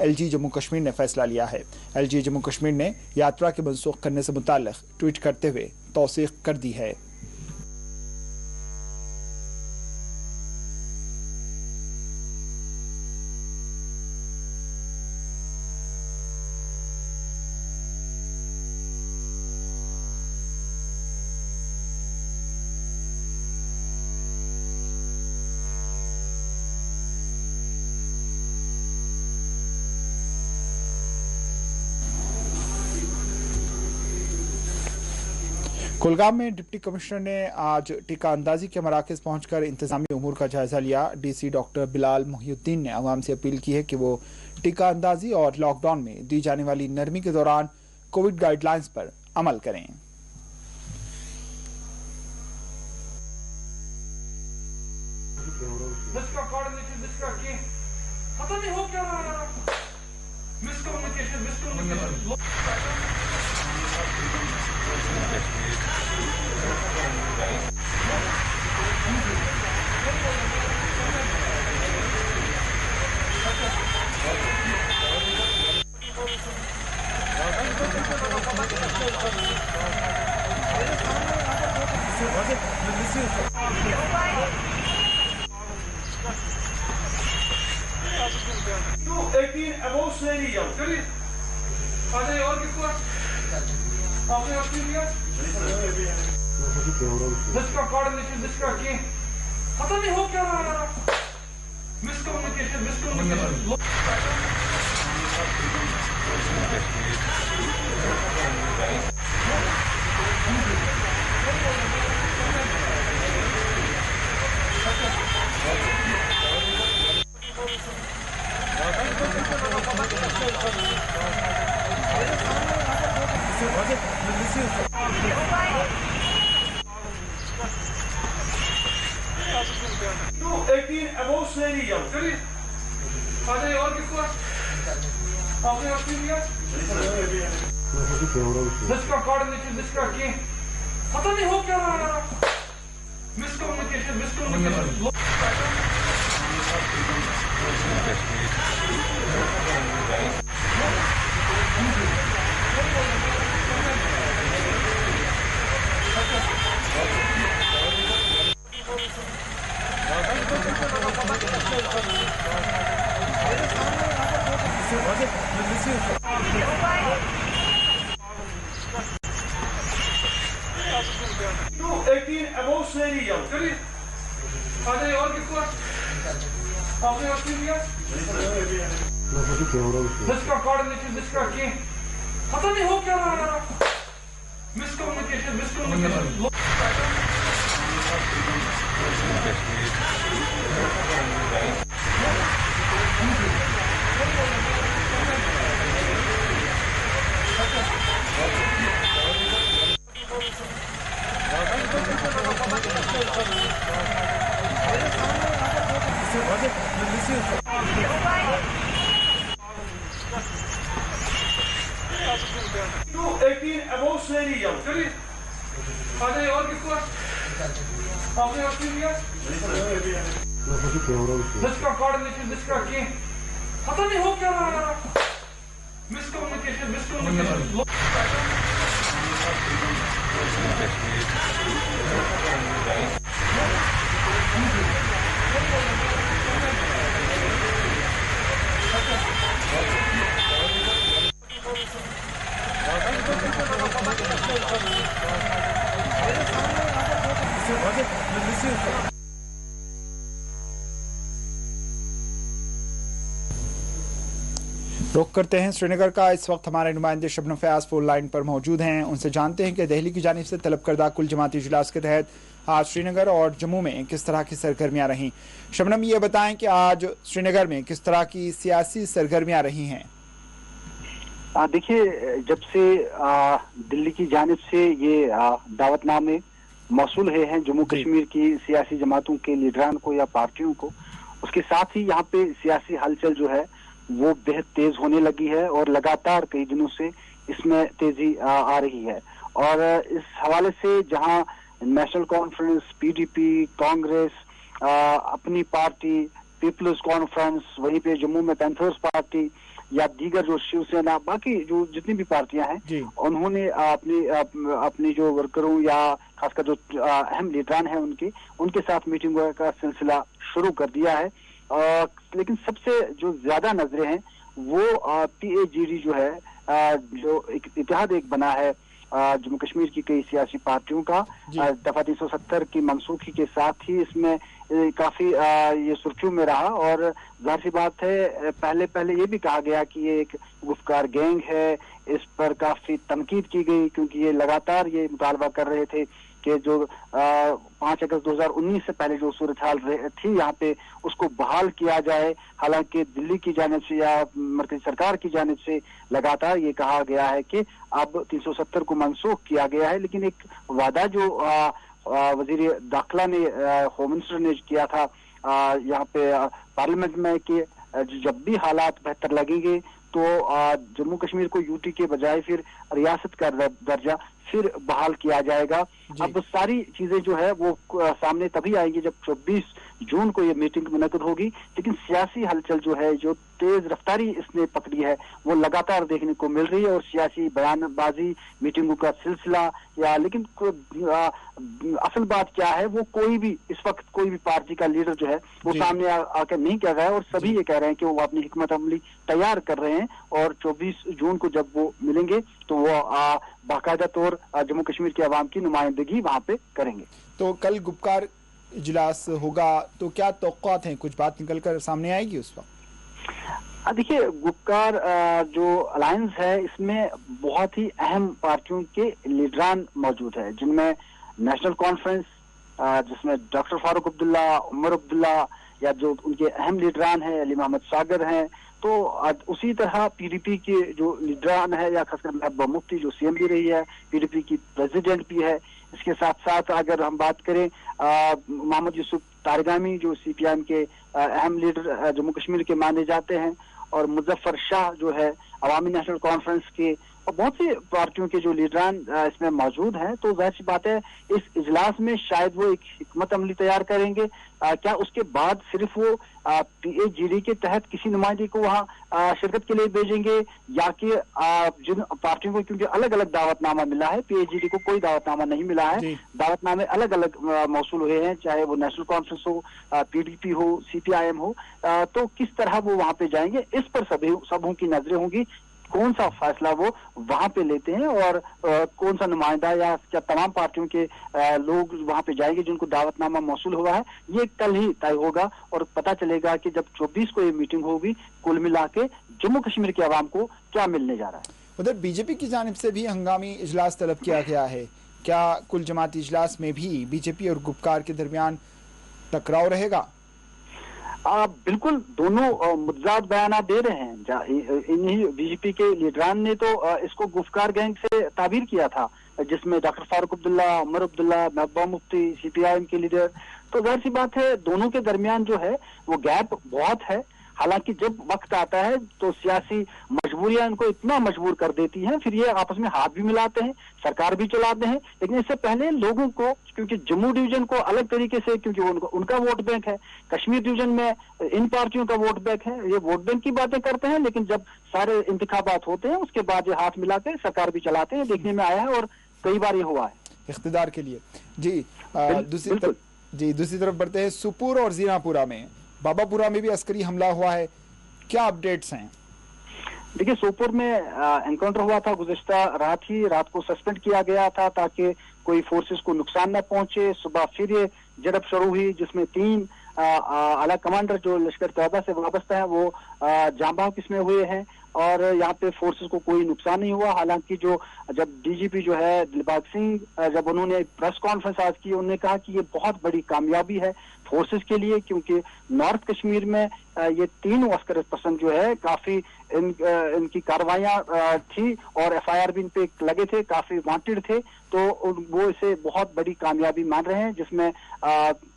LG जम्मू कश्मीर ने फैसला लिया है। LG जम्मू कश्मीर ने यात्रा के मनसूख करने से मुताल्लिक ट्वीट करते हुए तौसीक कर दी है। कुलगाम में डिप्टी कमिश्नर ने आज टीका अंदाजी के मराकज़ पहुंचकर इंतजामी उमूर का जायजा लिया। DC डॉक्टर बिलाल मोहिउद्दीन ने अवाम से अपील की है कि वो टीका अंदाजी और लॉकडाउन में दी जाने वाली नरमी के दौरान कोविड गाइडलाइंस पर अमल करें। रुख करते हैं श्रीनगर का। इस वक्त हमारे नुमाइंदे शबनम फयाज फोन लाइन पर मौजूद हैं। उनसे जानते हैं कि दिल्ली की जानिब से तलब करदा कुल जमाती इजलास के तहत आज श्रीनगर और जम्मू में किस तरह की सरगर्मियां रहीं। शबनम, ये बताएं कि आज श्रीनगर में किस तरह की सियासी सरगर्मियां रही हैं। देखिए, जब से दिल्ली की जानिब से ये दावतनामे मौसूल हैं जम्मू कश्मीर की सियासी जमातों के लीडरान को या पार्टियों को, उसके साथ ही यहाँ पे सियासी हलचल जो है वो बेहद तेज होने लगी है और लगातार कई दिनों से इसमें तेजी आ रही है। और इस हवाले से जहां नेशनल कॉन्फ्रेंस, पीडीपी, कांग्रेस, अपनी पार्टी पीपल्स कॉन्फ्रेंस, वहीं पे जम्मू में पैंथर्स पार्टी या दीगर जो शिवसेना, बाकी जो जितनी भी पार्टियां हैं, उन्होंने अपनी जो वर्करों या खासकर जो अहम लीडरान हैं उनके साथ मीटिंगों का सिलसिला शुरू कर दिया है। लेकिन सबसे जो ज्यादा नजरें हैं वो PAGD जो है, जो एक इत्तेहाद एक बना है जम्मू कश्मीर की कई सियासी पार्टियों का, दफा 370 की मनसूखी के साथ ही इसमें काफी ये सुर्खियों में रहा। और जाहिर सी बात है, पहले ये भी कहा गया कि ये एक गुफ्तगार गैंग है, इस पर काफी तनकीद की गई क्योंकि ये लगातार ये मुतालबा कर रहे थे कि जो 5 अगस्त 2019 से पहले जो सूरत हाल थी यहाँ पे उसको बहाल किया जाए। हालांकि दिल्ली की जानिब से या मरकजी सरकार की जानिब से लगातार ये कहा गया है कि अब 370 को मनसूख किया गया है, लेकिन एक वादा जो वजीर दाखिला ने, होम मिनिस्टर ने किया था यहाँ पे पार्लियामेंट में कि जब भी हालात बेहतर लगेंगे तो जम्मू कश्मीर को यूटी के बजाय फिर रियासत का दर्जा फिर बहाल किया जाएगा। अब सारी चीजें जो है वो सामने तभी आएंगी जब 24 जून को ये मीटिंग मुनक़िद होगी। लेकिन सियासी हलचल जो है, जो तेज रफ्तारी इसने पकड़ी है, वो लगातार देखने को मिल रही है। और सियासी बयानबाजी, मीटिंगों का सिलसिला या लेकिन असल बात क्या है, वो कोई भी इस वक्त कोई भी पार्टी का लीडर जो है वो सामने आकर नहीं कह रहा है। और सभी ये कह रहे हैं कि वो अपनी हिकमत अमली तैयार कर रहे हैं और 24 जून को जब वो मिलेंगे तो वो बाकायदा तौर जम्मू कश्मीर के अवाम की नुमाइंदगी वहाँ पे करेंगे। तो कल गुफ्तगार इजलास होगा तो क्या तौक़्क़ात हैं, कुछ बात निकल कर सामने आएगी उस वक्त? देखिए, गुफ्तगार जो अलायंस है इसमें बहुत ही अहम पार्टियों के लीडरान मौजूद है, जिनमें नेशनल कॉन्फ्रेंस जिसमें डॉक्टर फारूक अब्दुल्ला, उमर अब्दुल्ला या जो उनके अहम लीडरान हैं, अली मोहम्मद सागर हैं, तो उसी तरह PDP के जो लीडरान है या खासकर महबूबा मुफ्ती जो CM भी रही है, PDP की प्रेसिडेंट भी है। इसके साथ साथ अगर हम बात करें मोहम्मद यूसुफ तारगामी जो CPIM के अहम लीडर जम्मू कश्मीर के माने जाते हैं, और मुजफ्फर शाह जो है अवामी नेशनल कॉन्फ्रेंस के, और बहुत सी पार्टियों के जो लीडरान इसमें मौजूद हैं। तो जाहिर सी बात है इस इजलास में शायद वो एक हिकमत अमली तैयार करेंगे। क्या उसके बाद सिर्फ वो PAGD के तहत किसी नुमाइंदे को वहाँ शिरकत के लिए भेजेंगे, या कि जिन पार्टियों को, क्योंकि अलग अलग दावतनामा मिला है, PAGD को कोई दावतनामा नहीं मिला है, दावतनामे अलग अलग मौसूल हुए हैं, चाहे वो नेशनल कॉन्फ्रेंस हो, PDP हो, CPIM हो, तो किस तरह वो वहाँ पे जाएंगे, इस पर सबों की नजरें होंगी। कौन सा फैसला वो वहां पे लेते हैं और कौन सा नुमाइंदा या क्या तमाम पार्टियों के लोग वहां पे जाएंगे जिनको दावतनामा मौसूल हुआ है, ये कल ही तय होगा और पता चलेगा कि जब 24 को ये मीटिंग होगी कुल मिला के जम्मू कश्मीर के अवाम को क्या मिलने जा रहा है। उधर BJP की जानिब से भी हंगामी इजलास तलब किया गया है। क्या कुल जमाती इजलास में भी BJP और गुफ्तगार के दरमियान टकराव रहेगा? बिल्कुल, दोनों मुतजाद बयान दे रहे हैं। इन्हीं BJP के लीडरान ने तो इसको गुफ्तगार गैंग से ताबीर किया था, जिसमें डॉक्टर फारूक अब्दुल्ला, उमर अब्दुल्ला, महबूबा मुफ्ती, CPIM के लीडर। तो जाहिर सी बात है दोनों के दरमियान जो है वो गैप बहुत है। हालांकि जब वक्त आता है तो सियासी मजबूरियां इनको इतना मजबूर कर देती हैं, फिर ये आपस में हाथ भी मिलाते हैं, सरकार भी चलाते हैं। लेकिन इससे पहले लोगों को, क्योंकि जम्मू डिवीजन को अलग तरीके से, क्योंकि उनका वोट बैंक है, कश्मीर डिवीजन में इन पार्टियों का वोट बैंक है, ये वोट बैंक की बातें करते हैं, लेकिन जब सारे इंतखाबात होते हैं उसके बाद ये हाथ मिलाते हैं, सरकार भी चलाते हैं। देखने में आया है और कई बार ये हुआ है इख्तिदार के लिए। दूसरी तरफ बढ़ते हैं सुपुर और जीनापुरा में। बाबापुरा में भी अस्करी हमला हुआ है, क्या अपडेट्स हैं? देखिए, सोपुर में एनकाउंटर हुआ था गुज़िश्ता रात को सस्पेंड किया गया था ताकि कोई फोर्सेस को नुकसान न पहुंचे। सुबह फिर ये झड़प शुरू हुई जिसमें 3 आला कमांडर जो लश्कर तैयबा से वाबस्ता है वो जाँ बहक इसमें हुए हैं। और यहाँ पे फोर्सेस को कोई नुकसान नहीं हुआ। हालांकि जो जब डीजीपी जो है दिलबाग सिंह जब उन्होंने प्रेस कॉन्फ्रेंस आज की, उन्होंने कहा कि ये बहुत बड़ी कामयाबी है फोर्सेस के लिए, क्योंकि नॉर्थ कश्मीर में ये तीनों अस्करियत पसंद जो है काफी इनकी कार्रवाइयां थी और एफआईआर भी इन पे लगे थे, काफी वांटेड थे, तो वो इसे बहुत बड़ी कामयाबी मान रहे हैं, जिसमें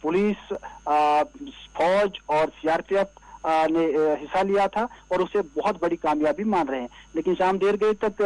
पुलिस, फौज और सीआरपीएफ ने हिस्सा लिया था और उसे बहुत बड़ी कामयाबी मान रहे हैं। लेकिन शाम देर गई तक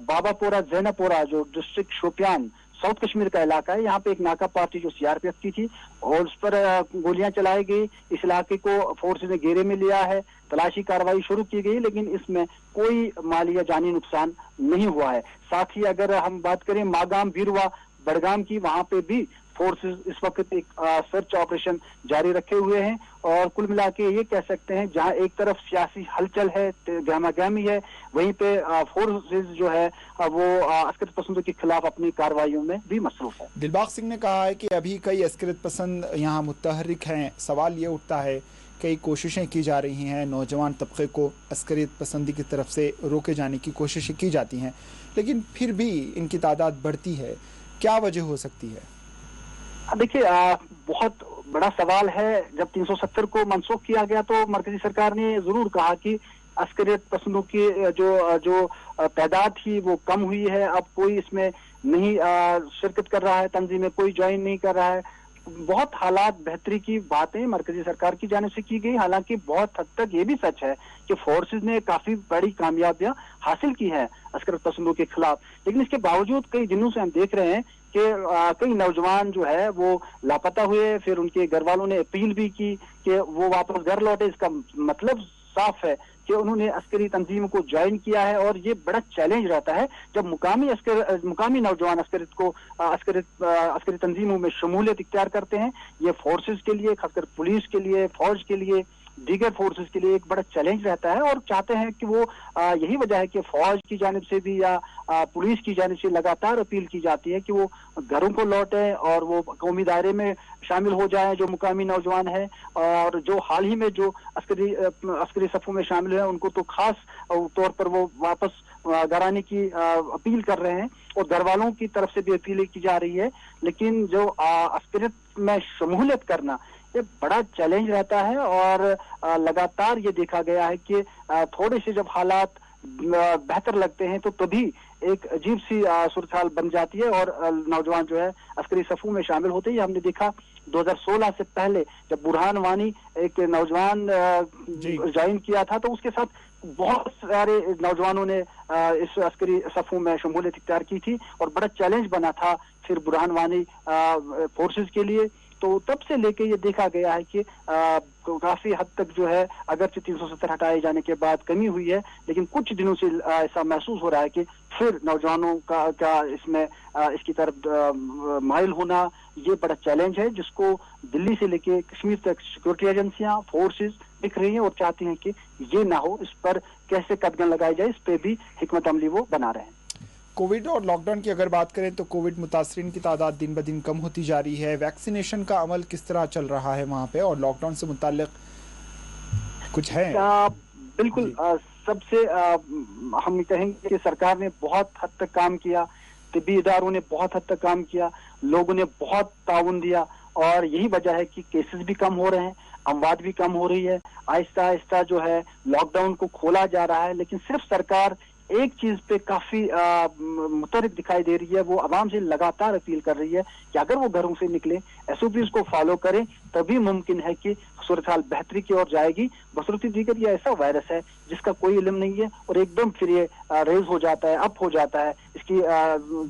बाबापोरा जैनापोरा जो डिस्ट्रिक्ट शोपियान साउथ कश्मीर का इलाका है, यहाँ पे एक नाका पार्टी जो सीआरपीएफ की थी और उस पर गोलियां चलाई गई। इस इलाके को फोर्स ने घेरे में लिया है, तलाशी कार्रवाई शुरू की गई, लेकिन इसमें कोई माली या जानी नुकसान नहीं हुआ है। साथ ही अगर हम बात करें मागाम, बीरवा, बड़गाम की, वहां पे भी फोर्सेस इस वक्त एक सर्च ऑपरेशन जारी रखे हुए हैं और कुल मिला के ये कह सकते हैं जहां एक तरफ सियासी हलचल है, गहमागहमी है, वहीं पे फोर्सेस जो है वो अस्करियत पसंदों के खिलाफ अपनी कार्रवाइयों में भी मसरूफ है। दिलबाग सिंह ने कहा है कि अभी कई अस्करियत पसंद यहाँ मुतहर्रिक हैं। सवाल ये उठता है, कई कोशिशें की जा रही हैं, नौजवान तबके को अस्करियत पसंदी की तरफ से रोके जाने की कोशिशें की जाती हैं, लेकिन फिर भी इनकी तादाद बढ़ती है। क्या वजह हो सकती है? देखिए, बहुत बड़ा सवाल है। जब 370 को मनसूख किया गया तो मरकजी सरकार ने जरूर कहा कि अस्करियत पसंदों की जो तादाद थी वो कम हुई है, अब कोई इसमें नहीं शिरकत कर रहा है, तंजीमें कोई ज्वाइन नहीं कर रहा है। बहुत हालात बेहतरी की बातें मरकजी सरकार की जानिब से की गई। हालांकि बहुत हद तक ये भी सच है कि फोर्सेस ने काफी बड़ी कामयाबियां हासिल की है अस्करियत पसंदों के खिलाफ, लेकिन इसके बावजूद कई दिनों से हम देख रहे हैं कि कई नौजवान जो है वो लापता हुए, फिर उनके घर वालों ने अपील भी की कि वो वापस घर लौटे। इसका मतलब साफ है कि उन्होंने अस्करी तंजीम को ज्वाइन किया है और ये बड़ा चैलेंज रहता है जब मुकामी नौजवान अस्करी तंजीमों में शमूलियत इख्तियार करते हैं। ये फोर्सेस के लिए, खासकर पुलिस के लिए, फौज के लिए, दीगर फोर्सेस के लिए एक बड़ा चैलेंज रहता है और चाहते हैं कि वो यही वजह है कि फौज की जानिब से भी या पुलिस की जानिब से लगातार अपील की जाती है कि वो घरों को लौटें और वो कौमी दायरे में शामिल हो जाएं जो मुकामी नौजवान है, और जो हाल ही में जो अस्करी सफ़ों में शामिल हैं उनको तो खास तौर पर वो वापस घर आने की अपील कर रहे हैं और घर वालों की तरफ से भी अपील की जा रही है। लेकिन जो अस्करियत में शमूलियत करना ये बड़ा चैलेंज रहता है और लगातार ये देखा गया है कि थोड़े से जब हालात बेहतर लगते हैं तो तभी एक अजीब सी सूरत हाल बन जाती है और नौजवान जो है अस्करी सफ़ों में शामिल होते हैं। हमने देखा 2016 से पहले जब बुरहान वानी एक नौजवान ज्वाइन किया था तो उसके साथ बहुत सारे नौजवानों ने इस अस्करी सफ़ों में शमूलियत इख्तियार की थी और बड़ा चैलेंज बना था फिर बुरहान वानी फोर्सेस के लिए। तो तब से लेके ये देखा गया है कि काफी हद तक जो है अगरचे 370 हटाए जाने के बाद कमी हुई है, लेकिन कुछ दिनों से ऐसा महसूस हो रहा है कि फिर नौजवानों का इसमें इसकी तरफ माइल होना ये बड़ा चैलेंज है जिसको दिल्ली से लेके कश्मीर तक सिक्योरिटी एजेंसियां, फोर्सेस दिख रही हैं और चाहती हैं कि ये ना हो, इस पर कैसे कदम लगाई जाए, इस पे भी हिकमत अमली वो बना रहे हैं। कोविड और लॉकडाउन की अगर बात करें तो कोविड मुतासरीन की तादाद दिन ब दिन कम होती जा रही है। वैक्सीनेशन का अमल किस तरह चल रहा है वहाँ पे और लॉकडाउन से मुताल्लिक कुछ है? बिल्कुल, सबसे हम कहेंगे कि सरकार ने बहुत हद तक काम किया, तिब्बी इदारों ने बहुत हद तक काम किया, लोगों ने बहुत ताउन दिया और यही वजह है कि केसेस भी कम हो रहे हैं, अमवात भी कम हो रही है। आहिस्ता आहिस्ता जो है लॉकडाउन को खोला जा रहा है, लेकिन सिर्फ सरकार एक चीज पे काफी मुतरक दिखाई दे रही है, वो आवाम से लगातार अपील कर रही है कि अगर वो घरों से निकले, एसओपीज को फॉलो करें, तभी मुमकिन है कि सूरत हाल बेहतरी की ओर जाएगी। बसरूती दीगर ये ऐसा वायरस है जिसका कोई इल्म नहीं है और एकदम फिर ये रेज हो जाता है, अप हो जाता है, इसकी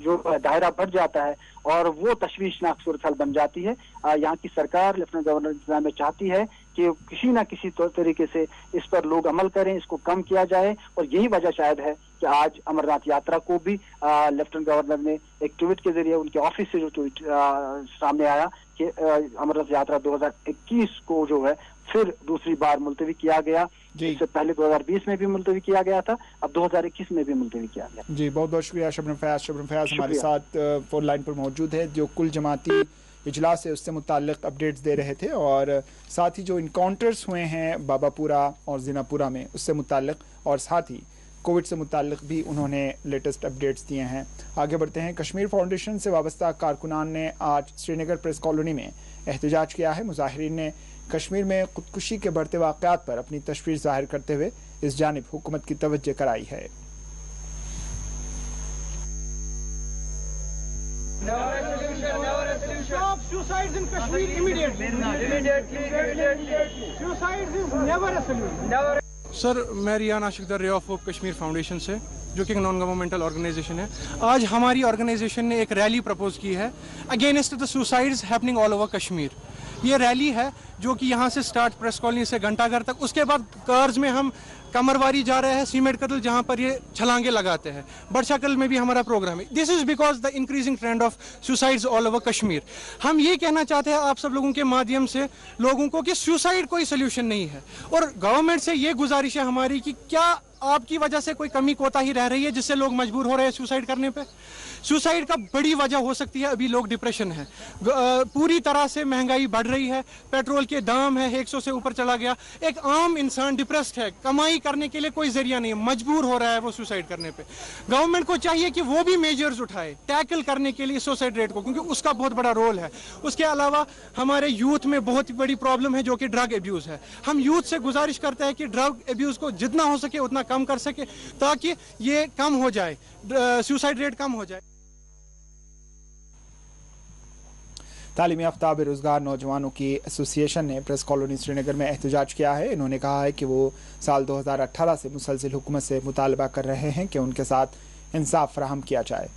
जो दायरा बढ़ जाता है और वो तशवीशनाक सूरत हाल बन जाती है। यहाँ की सरकार, लेफ्टिनेंट गवर्नर इंतजामिया चाहती है कि किसी ना किसी तरीके से इस पर लोग अमल करें, इसको कम किया जाए और यही वजह शायद है कि आज अमरनाथ यात्रा को भी लेफ्टिनेंट गवर्नर ने एक ट्वीट के जरिए, उनके ऑफिस से जो ट्वीट सामने आया कि अमरनाथ यात्रा 2021 को जो है फिर दूसरी बार मुलतवी किया गया। इससे पहले 2020 में भी मुलतवी किया गया था, अब 2021 में भी मुलतवी किया गया। जी, बहुत बहुत शुक्रिया शबनम फयाज। शबनम फयाज हमारे साथ फोन लाइन पर मौजूद है, जो कुल जमाती इजलास से उससे मुताल्लिक अपडेट्स दे रहे थे और साथ ही जो इनकाउंटर्स हुए हैं बाबापुरा और जिनापुरा में उससे मुताल्लिक और साथ ही कोविड से मुताल्लिक भी उन्होंने लेटेस्ट अपडेट्स दिए हैं। आगे बढ़ते हैं। कश्मीर फाउंडेशन से वाबस्ता कारकुनान ने आज श्रीनगर प्रेस कॉलोनी में एहतजाज किया है। मुजाहिरीन ने कश्मीर में खुदकुशी के बढ़ते वाक़यात पर अपनी तशवीश जाहिर करते हुए इस जानिब हुकूमत की तवज्जो कराई है। Stop suicides in Kashmir immediately. Suicides is never a solution. Never. Sir, मैं Riyan आशिकदार ray of hope Kashmir foundation से, जो कि एक नॉन गवर्नमेंटल ऑर्गेनाइजेशन है। आज हमारी ऑर्गेनाइजेशन ने एक रैली प्रपोज की है against the suicides happening all over Kashmir. ये रैली है जो कि यहाँ से स्टार्ट प्रेस कॉलोनी से घंटाघर तक, उसके बाद कर्ज में हम कमरवारी जा रहे हैं, सीमेंट कतल जहाँ पर ये छलांगे लगाते हैं, बड़शाकल में भी हमारा प्रोग्राम है। This is because the increasing trend of suicides all over Kashmir. हम ये कहना चाहते हैं आप सब लोगों के माध्यम से लोगों को कि सुसाइड कोई सोल्यूशन नहीं है, और गवर्नमेंट से ये गुजारिश है हमारी कि क्या आपकी वजह से कोई कमी कोताही रह रही है जिससे लोग मजबूर हो रहे हैं सुसाइड करने पे। सुसाइड का बड़ी वजह हो सकती है अभी लोग डिप्रेशन है, पूरी तरह से महंगाई बढ़ रही है, पेट्रोल के दाम है 100 से ऊपर चला गया, एक आम इंसान डिप्रेस्ड है, कमाई करने के लिए कोई जरिया नहीं है, मजबूर हो रहा है वो सुसाइड करने पे। गवर्नमेंट को चाहिए कि वो भी मेजर्स उठाए टैकल करने के लिए सुसाइड रेट को, क्योंकि उसका बहुत बड़ा रोल है। उसके अलावा हमारे यूथ में बहुत बड़ी प्रॉब्लम है जो कि ड्रग एब्यूज है। हम यूथ से गुजारिश करते हैं कि ड्रग एब्यूज को जितना हो सके उतना कम कर सके ताकि ये कम हो जाए, सुसाइड रेट कम हो जाए। तालीम याफ्ता बेरोजगार नौजवानों की एसोसिएशन ने प्रेस कॉलोनी श्रीनगर में एहतजाज किया है। इन्होंने कहा है कि वो साल 2018 से मुसलसिल हुकूमत से मुतालबा कर रहे हैं कि उनके साथ इंसाफ फराहम किया जाए।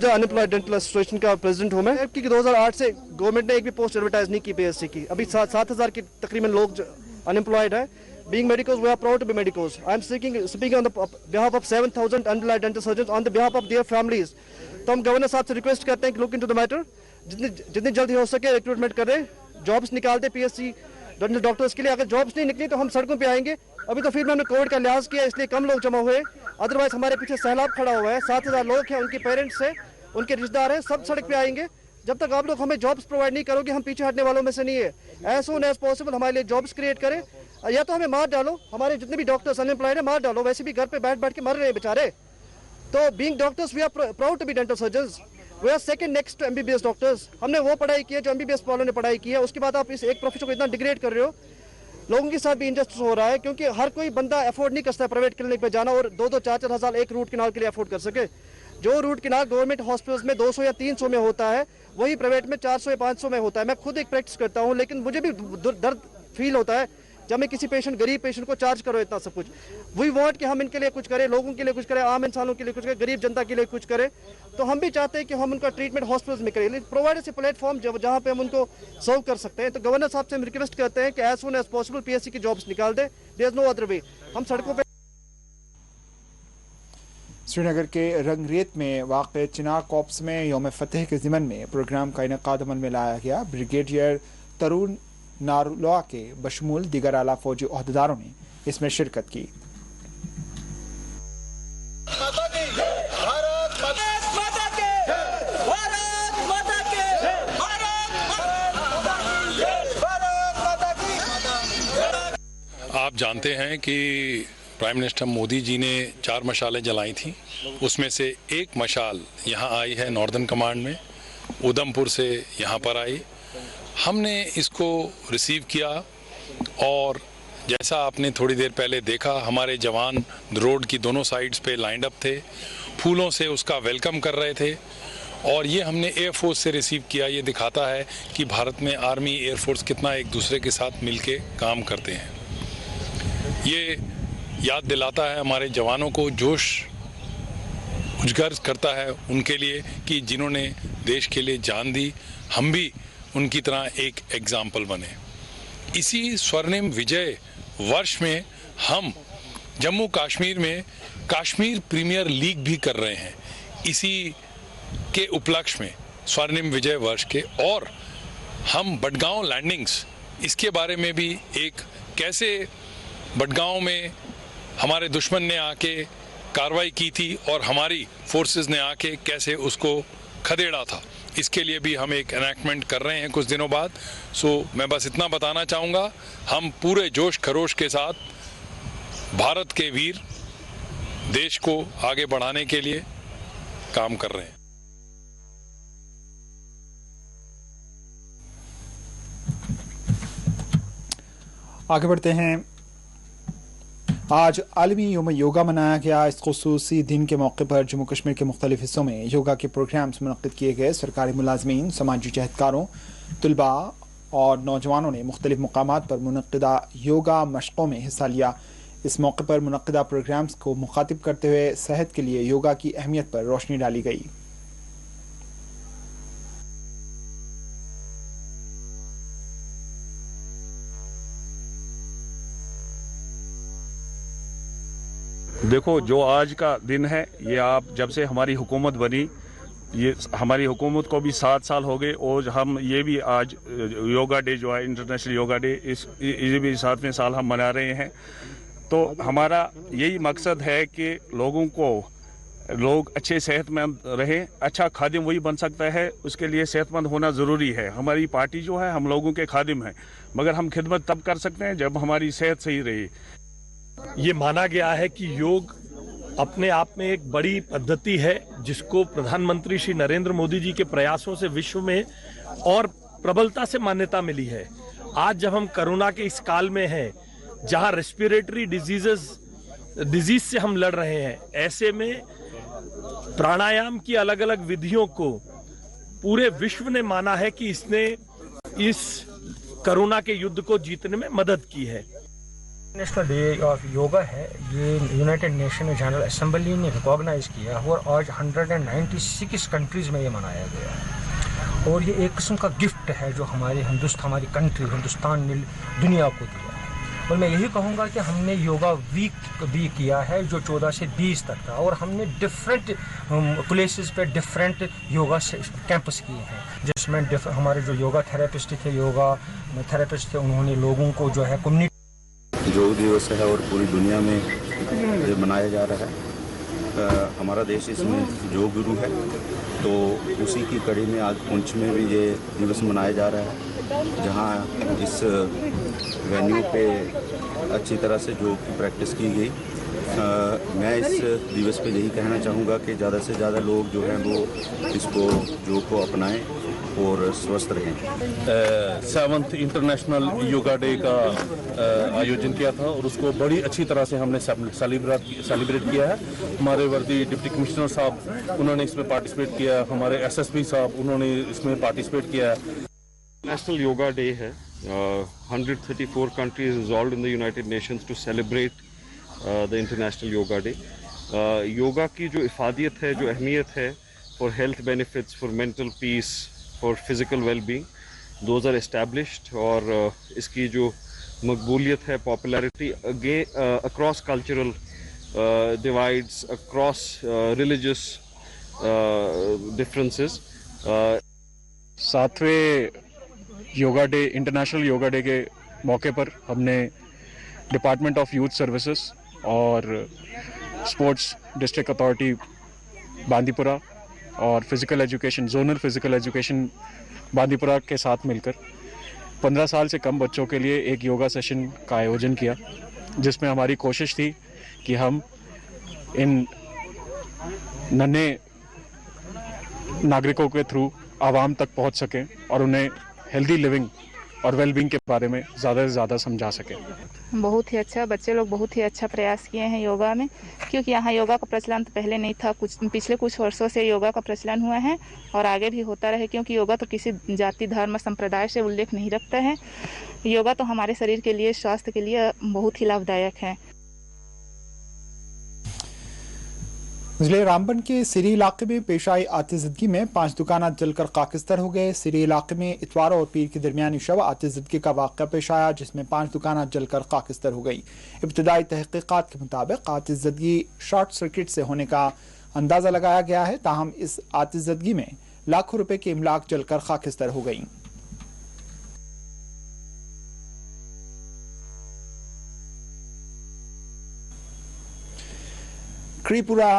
अनएम्प्लॉयड डेंटल एसोसिएशन का प्रेसिडेंट हूँ मैं, क्योंकि 2008 से गवर्नमेंट ने एक भी पोस्ट एडवर्टाइज नहीं की पीएससी की। अभी 7,000 के तकरीबन लोग अनएम्प्लॉयड है। Being medicos, we are proud to be medicos. I am speaking on the behalf of 7,000 unemployed dental surgeons on the behalf of their families. तो हम गवर्नर साहब से रिक्वेस्ट करते हैं कि लुक इनटू द मैटर, जितनी जल्दी हो सके रिक्रूटमेंट करें, जॉब्स निकाल दे पीएससी डेंटल डॉक्टर्स के लिए। अगर जॉब्स नहीं निकली तो हम सड़कों पे आएंगे। अभी तो फिर में हमने कोविड का लिहाज किया इसलिए कम लोग जमा हुए, अदरवाइज हमारे पीछे सैलाब खड़ा हुआ है। 7,000 लोग हैं, उनके पेरेंट्स हैं, उनके रिश्तेदार हैं, सब सड़क पे आएंगे। जब तक आप लोग हमें जॉब्स प्रोवाइड नहीं करोगे हम पीछे हटने वालों में से नहीं है। एज सून एज पॉसिबल हमारे लिए जॉब्स क्रिएट करें, या तो हमें मार डालो, हमारे जितने भी डॉक्टर्स अनएम्प्लॉयड है मार डालो, वैसे भी घर पे बैठ बैठ के मर रहे हैं बेचारे। तो being doctors we are proud to be dental surgeons, we are second next to MBBS doctors. हमने वो पढ़ाई की है जो एमबीबीएस वालों ने पढ़ाई की है, उसके बाद आप इस एक प्रोफेशन को इतना डिग्रेड कर रहे हो। लोगों के साथ भी इनजस्टिस हो रहा है, क्योंकि हर कोई बंदा अफोर्ड नहीं कर सकता प्राइवेट क्लिनिक पे जाना और 2-2, 4-4 हज़ार एक रूट कैनाल के लिए अफोर्ड कर सके। जो रूट कैनाल गवर्नमेंट हॉस्पिटल्स में 200 या 300 में होता है, वही प्राइवेट में 400 या 500 में होता है। मैं खुद एक प्रैक्टिस करता हूँ, लेकिन मुझे भी दर्द फील होता है जब मैं किसी पेशेंट, गरीब पेशेंट को चार्ज करो इतना सब कुछ। वी वांट कि हम इनके लिए कुछ करें, लोगों के लिए कुछ करें, आम इंसानों के लिए कुछ करें, गरीब जनता के लिए कुछ करें। तो हम भी चाहते हैं कि हम उनका ट्रीटमेंट हॉस्पिटल्स में करें, प्रोवाइड से प्लेटफॉर्म जहाँ पे हम उनको सर्व कर सकते हैं। तो गवर्नर साहब से हम रिक्वेस्ट करते हैं कि as soon as possible PSC की जॉब्स निकाल दे, there is no other way. हम सड़कों पर श्रीनगर के रंगरेत में वाक़ चिनार कॉर्प्स में यौम फतेह के ज़िमन में प्रोग्राम का इनेकाद अमल में लाया गया। ब्रिगेडियर तरुण नारुला के बशमूल दीगर आला फौजी ओहदेदारों ने इसमें शिरकत की। आप जानते हैं कि प्राइम मिनिस्टर मोदी जी ने 4 मशालें जलाई थी, उसमें से एक मशाल यहाँ आई है नॉर्दर्न कमांड में, उधमपुर से यहाँ पर आई। हमने इसको रिसीव किया और जैसा आपने थोड़ी देर पहले देखा, हमारे जवान रोड की दोनों साइड्स पे लाइंड अप थे, फूलों से उसका वेलकम कर रहे थे। और ये हमने एयरफोर्स से रिसीव किया। ये दिखाता है कि भारत में आर्मी एयरफोर्स कितना एक दूसरे के साथ मिलके काम करते हैं। ये याद दिलाता है हमारे जवानों को, जोश उजागर करता है उनके लिए कि जिन्होंने देश के लिए जान दी, हम भी उनकी तरह एक एग्जाम्पल बने। इसी स्वर्णिम विजय वर्ष में हम जम्मू कश्मीर में कश्मीर प्रीमियर लीग भी कर रहे हैं इसी के उपलक्ष्य में स्वर्णिम विजय वर्ष के। और हम बडगांव लैंडिंग्स, इसके बारे में भी एक कैसे बडगांव में हमारे दुश्मन ने आके कार्रवाई की थी और हमारी फोर्सेस ने आके कैसे उसको खदेड़ा था, इसके लिए भी हम एक एनैक्टमेंट कर रहे हैं कुछ दिनों बाद। मैं बस इतना बताना चाहूँगा, हम पूरे जोश खरोश के साथ भारत के वीर देश को आगे बढ़ाने के लिए काम कर रहे हैं। आगे बढ़ते हैं। आज आलमी यौम योगा मनाया गया। इस खुसूसी दिन के मौके पर जम्मू कश्मीर के मुख्तलिफ हिस्सों में योगा के प्रोग्राम्स मुनक्किद किए गए। सरकारी मुलाजमीन, समाजी जहदकारों, तलबा और नौजवानों ने मुख्तलिफ मकामात पर मुनक्किदा योगा मशकों में हिस्सा लिया। इस मौके पर मुनक्किदा प्रोग्राम्स को मुखातिब करते हुए सेहत के लिए योगा की अहमियत पर रोशनी डाली गई। देखो, जो आज का दिन है, ये आप जब से हमारी हुकूमत बनी, ये हमारी हुकूमत को भी 7 साल हो गए और हम ये भी आज योगा डे जो है, इंटरनेशनल योगा डे, ये भी 7वें साल हम मना रहे हैं। तो हमारा यही मकसद है कि लोग अच्छे सेहतमंद रहें। अच्छा खादिम वही बन सकता है, उसके लिए सेहतमंद होना ज़रूरी है। हमारी पार्टी जो है, हम लोगों के खादिम हैं, मगर हम खिदमत तब कर सकते हैं जब हमारी सेहत सही रही। ये माना गया है कि योग अपने आप में एक बड़ी पद्धति है जिसको प्रधानमंत्री श्री नरेंद्र मोदी जी के प्रयासों से विश्व में और प्रबलता से मान्यता मिली है। आज जब हम कोरोना के इस काल में हैं, जहां रेस्पिरेटरी डिजीज से हम लड़ रहे हैं, ऐसे में प्राणायाम की अलग अलग विधियों को पूरे विश्व ने माना है कि इसने इस कोरोना के युद्ध को जीतने में मदद की है। नेशनल डे ऑफ योगा है, ये यूनाइटेड नेशन जनरल असेंबली ने रिकॉग्नाइज किया और आज 196 कंट्रीज में ये मनाया गया है। और ये एक किस्म का गिफ्ट है जो हमारी कंट्री हिंदुस्तान ने दुनिया को दिया है। और मैं यही कहूँगा कि हमने योगा वीक भी किया है जो 14 से 20 तक था, और हमने डिफरेंट प्लेसेस पे डिफरेंट योगा कैंपस किए हैं, जिसमें हमारे जो योगा थेरेपिस्ट थे उन्होंने लोगों को जो है कम्युनिटी योग दिवस है और पूरी दुनिया में ये मनाया जा रहा है। हमारा देश इसमें योग गुरु है, तो उसी की कड़ी में आज पुंछ में भी ये दिवस मनाया जा रहा है, जहां इस वेन्यू पे अच्छी तरह से योग की प्रैक्टिस की गई। मैं इस दिवस पे यही कहना चाहूँगा कि ज़्यादा से ज़्यादा लोग जो हैं वो इसको योग को अपनाएं और स्वस्थ रहें। 7th इंटरनेशनल योगा डे का आयोजन किया था और उसको बड़ी अच्छी तरह से हमने सेलिब्रेट किया है। हमारे वर्दी डिप्टी कमिश्नर साहब उन्होंने इसमें पार्टिसिपेट किया, हमारे एसएसपी साहब उन्होंने इसमें पार्टिसिपेट किया। नेशनल योगा डे है। 134 countries resolved in the United Nations to celebrate the International Yoga Day. Yoga की जो इफादियत है, जो अहमियत है for health benefits, for mental peace, for physical well-being, those are established। और इसकी जो मकबूलियत है, popularity across cultural divides, across religious differences। 7वें yoga day, international yoga day के मौके पर हमने डिपार्टमेंट ऑफ यूथ सर्विसेज और स्पोर्ट्स डिस्ट्रिक्ट अथॉरिटी बांदीपुरा और physical education, zonal physical education Bandipora के साथ मिलकर 15 साल से कम बच्चों के लिए एक योगा सेशन का आयोजन किया, जिसमें हमारी कोशिश थी कि हम इन नन्हे नागरिकों के थ्रू आवाम तक पहुंच सकें और उन्हें हेल्दी लिविंग और वेलबींग के बारे में ज़्यादा से ज़्यादा समझा सकें। बहुत ही अच्छा, बच्चे लोग बहुत ही अच्छा प्रयास किए हैं योगा में, क्योंकि यहाँ योगा का प्रचलन तो पहले नहीं था, पिछले कुछ वर्षों से योगा का प्रचलन हुआ है और आगे भी होता रहे, क्योंकि योगा तो किसी जाति, धर्म, संप्रदाय से उल्लेख नहीं रखता है। योगा तो हमारे शरीर के लिए, स्वास्थ्य के लिए बहुत ही लाभदायक है। जिले रामबन के सिरी इलाके में पेश आई आतिशदगी में 5 दुकान जलकर खाकिस्तर हो गए। सिरी इलाके में इतवार और पीर की दरमियानी शब आतिशदगी का वाक़या पेश आया, जिसमें 5 दुकान जलकर खाकिस्तर हो गई। इब्तदाई तहकीकात के मुताबिक आतिशदगी शॉर्ट सर्किट से होने का अंदाजा लगाया गया है। ताहम इस आतिशदगी में लाखों रुपए की इमलाक जलकर खाकिस्तर हो गई। क्रीपुरा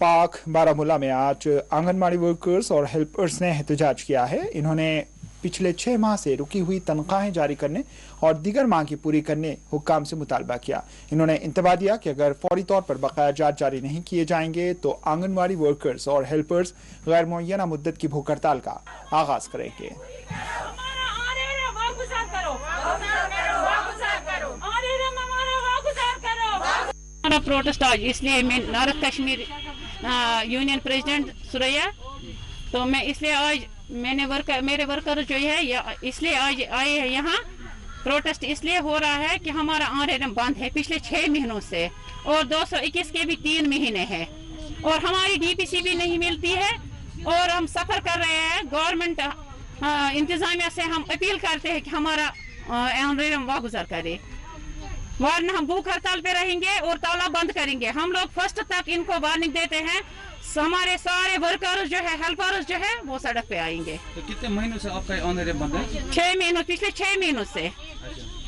पाक बारामूला में आज आंगनबाड़ी वर्कर्स और हेल्पर्स ने एहतजाज किया है। इन्होंने पिछले 6 माह से रुकी हुई तनख्वाहें जारी करने और दीगर मांगे पूरी करने हुक्काम से मुतालबा किया। इन्होंने इंतबाह दिया कि अगर फौरी तौर पर बकाया जारी नहीं किए जाएंगे तो आंगनबाड़ी वर्कर्स और हेल्पर्स गैर मुअय्यना मुद्दत की भूख हड़ताल का आगाज करेंगे। हमारा प्रोटेस्ट आज इसलिए मैं north Kashmir union president Suraiya, तो मैं इसलिए आज मेरे वर्कर जो है इसलिए आज आए हैं यहाँ। प्रोटेस्ट इसलिए हो रहा है कि हमारा आरएनएम बंद है पिछले 6 महीनों से और 221 के भी 3 महीने हैं और हमारी डीपीसी भी नहीं मिलती है और हम सफर कर रहे हैं। गवर्नमेंट इंतजामिया से हम अपील करते हैं कि हमारा आरएनएम वागुजार करे, वरना हम भूख हड़ताल पे रहेंगे और ताला बंद करेंगे। हम लोग फर्स्ट तक इनको वार्निंग देते हैं। हमारे सारे वर्कर्स जो है, हेल्पर्स जो है, वो सड़क पे आएंगे। तो कितने महीनों से आपका ऑनर बंद है? 6 महीनों, पिछले 6 महीनों से।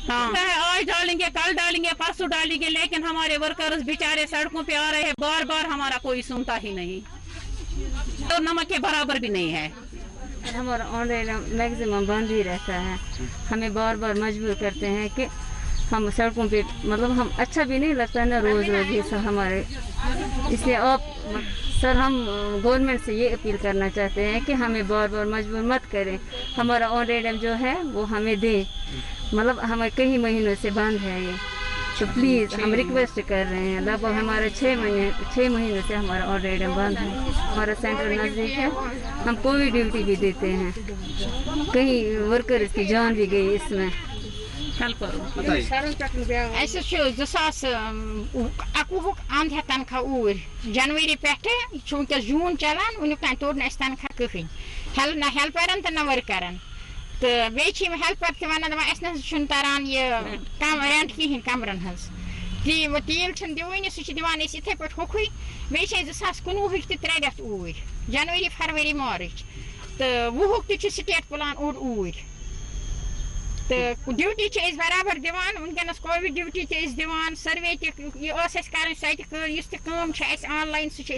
हाँ, आज डालेंगे, कल डालेंगे, परसों डालेंगे, लेकिन हमारे वर्कर्स बेचारे सड़कों पे आ रहे हैं। बार बार हमारा कोई सुनता ही नहीं और नमक के बराबर भी नहीं है। हमारा ऑनर मैक्सिमम बंद ही रहता है। हमें बार बार मजबूर करते हैं कि हम सड़कों पे, मतलब हम अच्छा भी नहीं लगता है ना रोज़ ये सब हमारे। इसलिए आप सर, हम गवर्नमेंट से ये अपील करना चाहते हैं कि हमें बार बार मजबूर मत करें। हमारा ऑनरेडम जो है वो हमें दे, मतलब हमें कई महीनों से बंद है ये, तो प्लीज़ हम रिक्वेस्ट कर रहे हैं। लगभग हमारा 6 महीनों से हमारा ऑनरेडम बंद है। हमारा सेंटर नज़दीक है, हम कोविड ड्यूटी भी देते हैं, कई वर्कर की जान भी गई इसमें। अंध तनख्वाह ऊर जनवरी पे वनकस जून चलान वनुक तान तोड़ तनख्वाह कहीं ना हेल्परन तो ना वर्करन। तो बेचि हेल्पर ते वन तरान ये कम रेंट कहीं कमरन हज तील दिवानी सह दिवान इथे पे होकुई बे 2019 ते 3 रेत ऊर जनवरी फरवरी मार्च तो 20 ते स्टेट प्लान और ऊर तो ड्यूटी बराबर दिवान। वनकस कोविड ड्यूटी दिवान, सर्वे ऑनलाइन सह।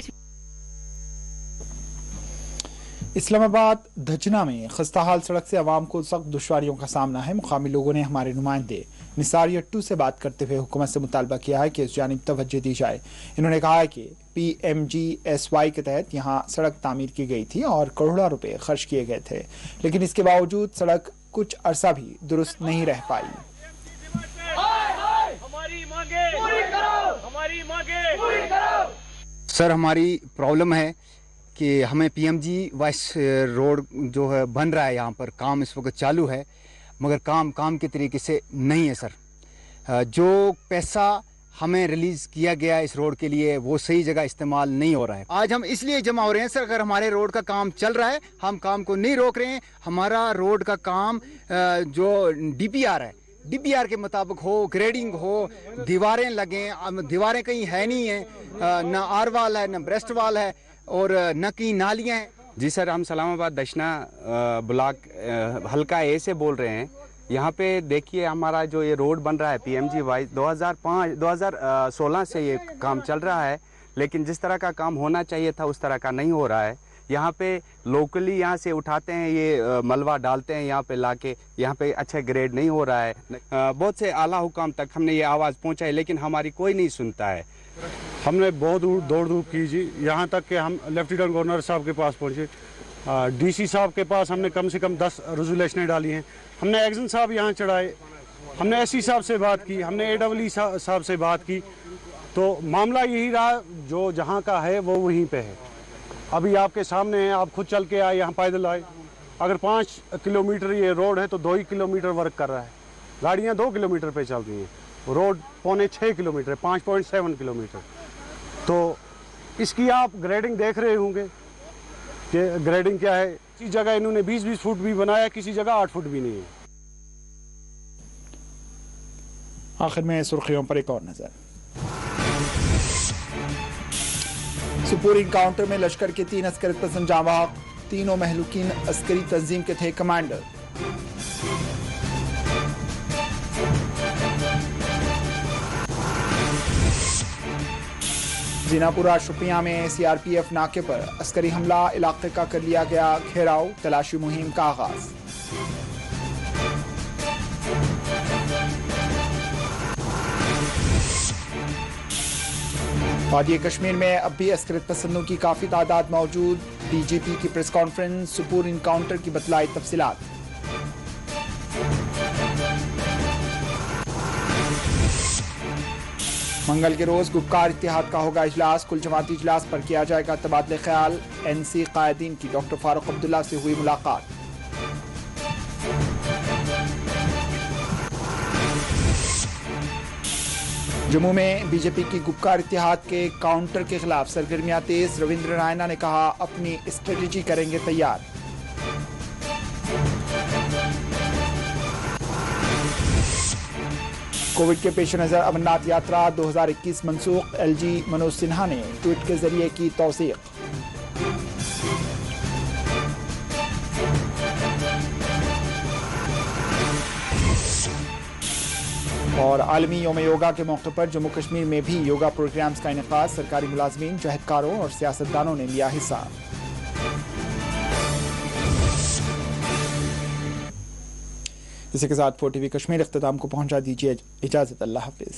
इस्लामाबाद धजना में खस्ताहाल सड़क से आवाम को सख्त दुश्वारियों का सामना है। मुकामी लोगों ने हमारे नुमाइंदे निसार यट्टू से बात करते हुए हुकूमत से मुतालबा किया है कि इस जानिब तवज्जो दी जाए। इन्होंने कहा है कि PMGSY के तहत यहाँ सड़क तामीर की गई थी और करोड़ों रुपए खर्च किए गए थे, लेकिन इसके बावजूद सड़क कुछ अरसा भी दुरुस्त नहीं रह पाई। सर, हमारी प्रॉब्लम है कि हमें PMGY रोड जो है बन रहा है, यहाँ पर काम इस वक्त चालू है, मगर काम के तरीके से नहीं है सर। जो पैसा हमें रिलीज़ किया गया इस रोड के लिए वो सही जगह इस्तेमाल नहीं हो रहा है। आज हम इसलिए जमा हो रहे हैं सर, अगर हमारे रोड का काम चल रहा है, हम काम को नहीं रोक रहे हैं। हमारा रोड का काम जो DPR है, DPR के मुताबिक हो, ग्रेडिंग हो, दीवारें लगें। दीवारें कहीं है नहीं है, ना आर वाल है, ना ब्रेस्ट वाल है और न कहीं नालियाँ हैं। जी सर, हम सलामाबाद दशना ब्लॉक हल्का A से बोल रहे हैं। यहाँ पे देखिए हमारा जो ये रोड बन रहा है PMGY 2016 से ये काम चल रहा है, लेकिन जिस तरह का काम होना चाहिए था उस तरह का नहीं हो रहा है। यहाँ पे लोकली यहाँ से उठाते हैं, ये मलबा डालते हैं यहाँ पे लाके, यहाँ पे अच्छा ग्रेड नहीं हो रहा है। बहुत से आला हुकाम तक हमने ये आवाज़ पहुँचाई, लेकिन हमारी कोई नहीं सुनता है। हमने बहुत दौड़ धूप की जी, यहाँ तक कि हम लेफ्टिनेंट गवर्नर साहब के पास पहुँचे, DC साहब के पास हमने कम से कम 10 रेजोल्यूशनें डाली हैं। हमने एक्शन साहब यहाँ चढ़ाए, हमने SC साहब से बात की, हमने AWE साहब से बात की, तो मामला यही रहा, जो जहाँ का है वो वहीं पे है। अभी आपके सामने है, आप खुद चल के आए, यहाँ पैदल आए। अगर 5 किलोमीटर ये रोड है तो 2 ही किलोमीटर वर्क कर रहा है। गाड़ियाँ 2 किलोमीटर पे चल रही हैं, रोड 6.25 किलोमीटर है, 5.7 किलोमीटर। तो इसकी आप ग्रेडिंग देख रहे होंगे कि ग्रेडिंग क्या है। किसी जगह इन्होंने 20-20 फुट भी बनाया, किसी जगह 8 फुट भी नहीं है। आखिर में सुर्खियों पर एक और नजर। सुपुर इनकाउंटर में लश्कर के 3 अस्करित पसंद जाँ बहक, तीनों महलूकीन अस्करी तंजीम के थे कमांडर। जीनापुरा शुपिया में सीआरपीएफ नाके पर अस्करी हमला, इलाके का कर लिया गया घेराव, तलाशी मुहिम का आगाज। वादी कश्मीर में अब भी अस्करित पसंदों की काफी तादाद मौजूद, डीजीपी की प्रेस कॉन्फ्रेंस, सुपुर इनकाउंटर की बतलाई तफसीलात। मंगल के रोज गुपकार इत्तेहाद का होगा इजलास, कुल जमाती इजलास पर किया जाएगा तबादले ख्याल। एनसी कायदीन की डॉक्टर फारूक अब्दुल्ला से हुई मुलाकात। जम्मू में बीजेपी की गुपकार इत्तेहाद के काउंटर के खिलाफ सरगर्मियां तेज, रविंद्र रायना ने कहा अपनी स्ट्रेटेजी करेंगे तैयार। कोविड के पेश नजर अमरनाथ यात्रा 2021 मनसूख, एलजी मनोज सिन्हा ने ट्वीट के जरिए की तौसीक। और आलमी योम योगा के मौके पर जम्मू कश्मीर में भी योगा प्रोग्राम्स का इनेकाद, सरकारी मुलाजमीन, जहदकारों और सियासतदानों ने लिया हिस्सा। इसी के साथ 4TV कश्मीर इख्तिताम को पहुंचा दीजिए इजाजत। अल्लाह हाफिज।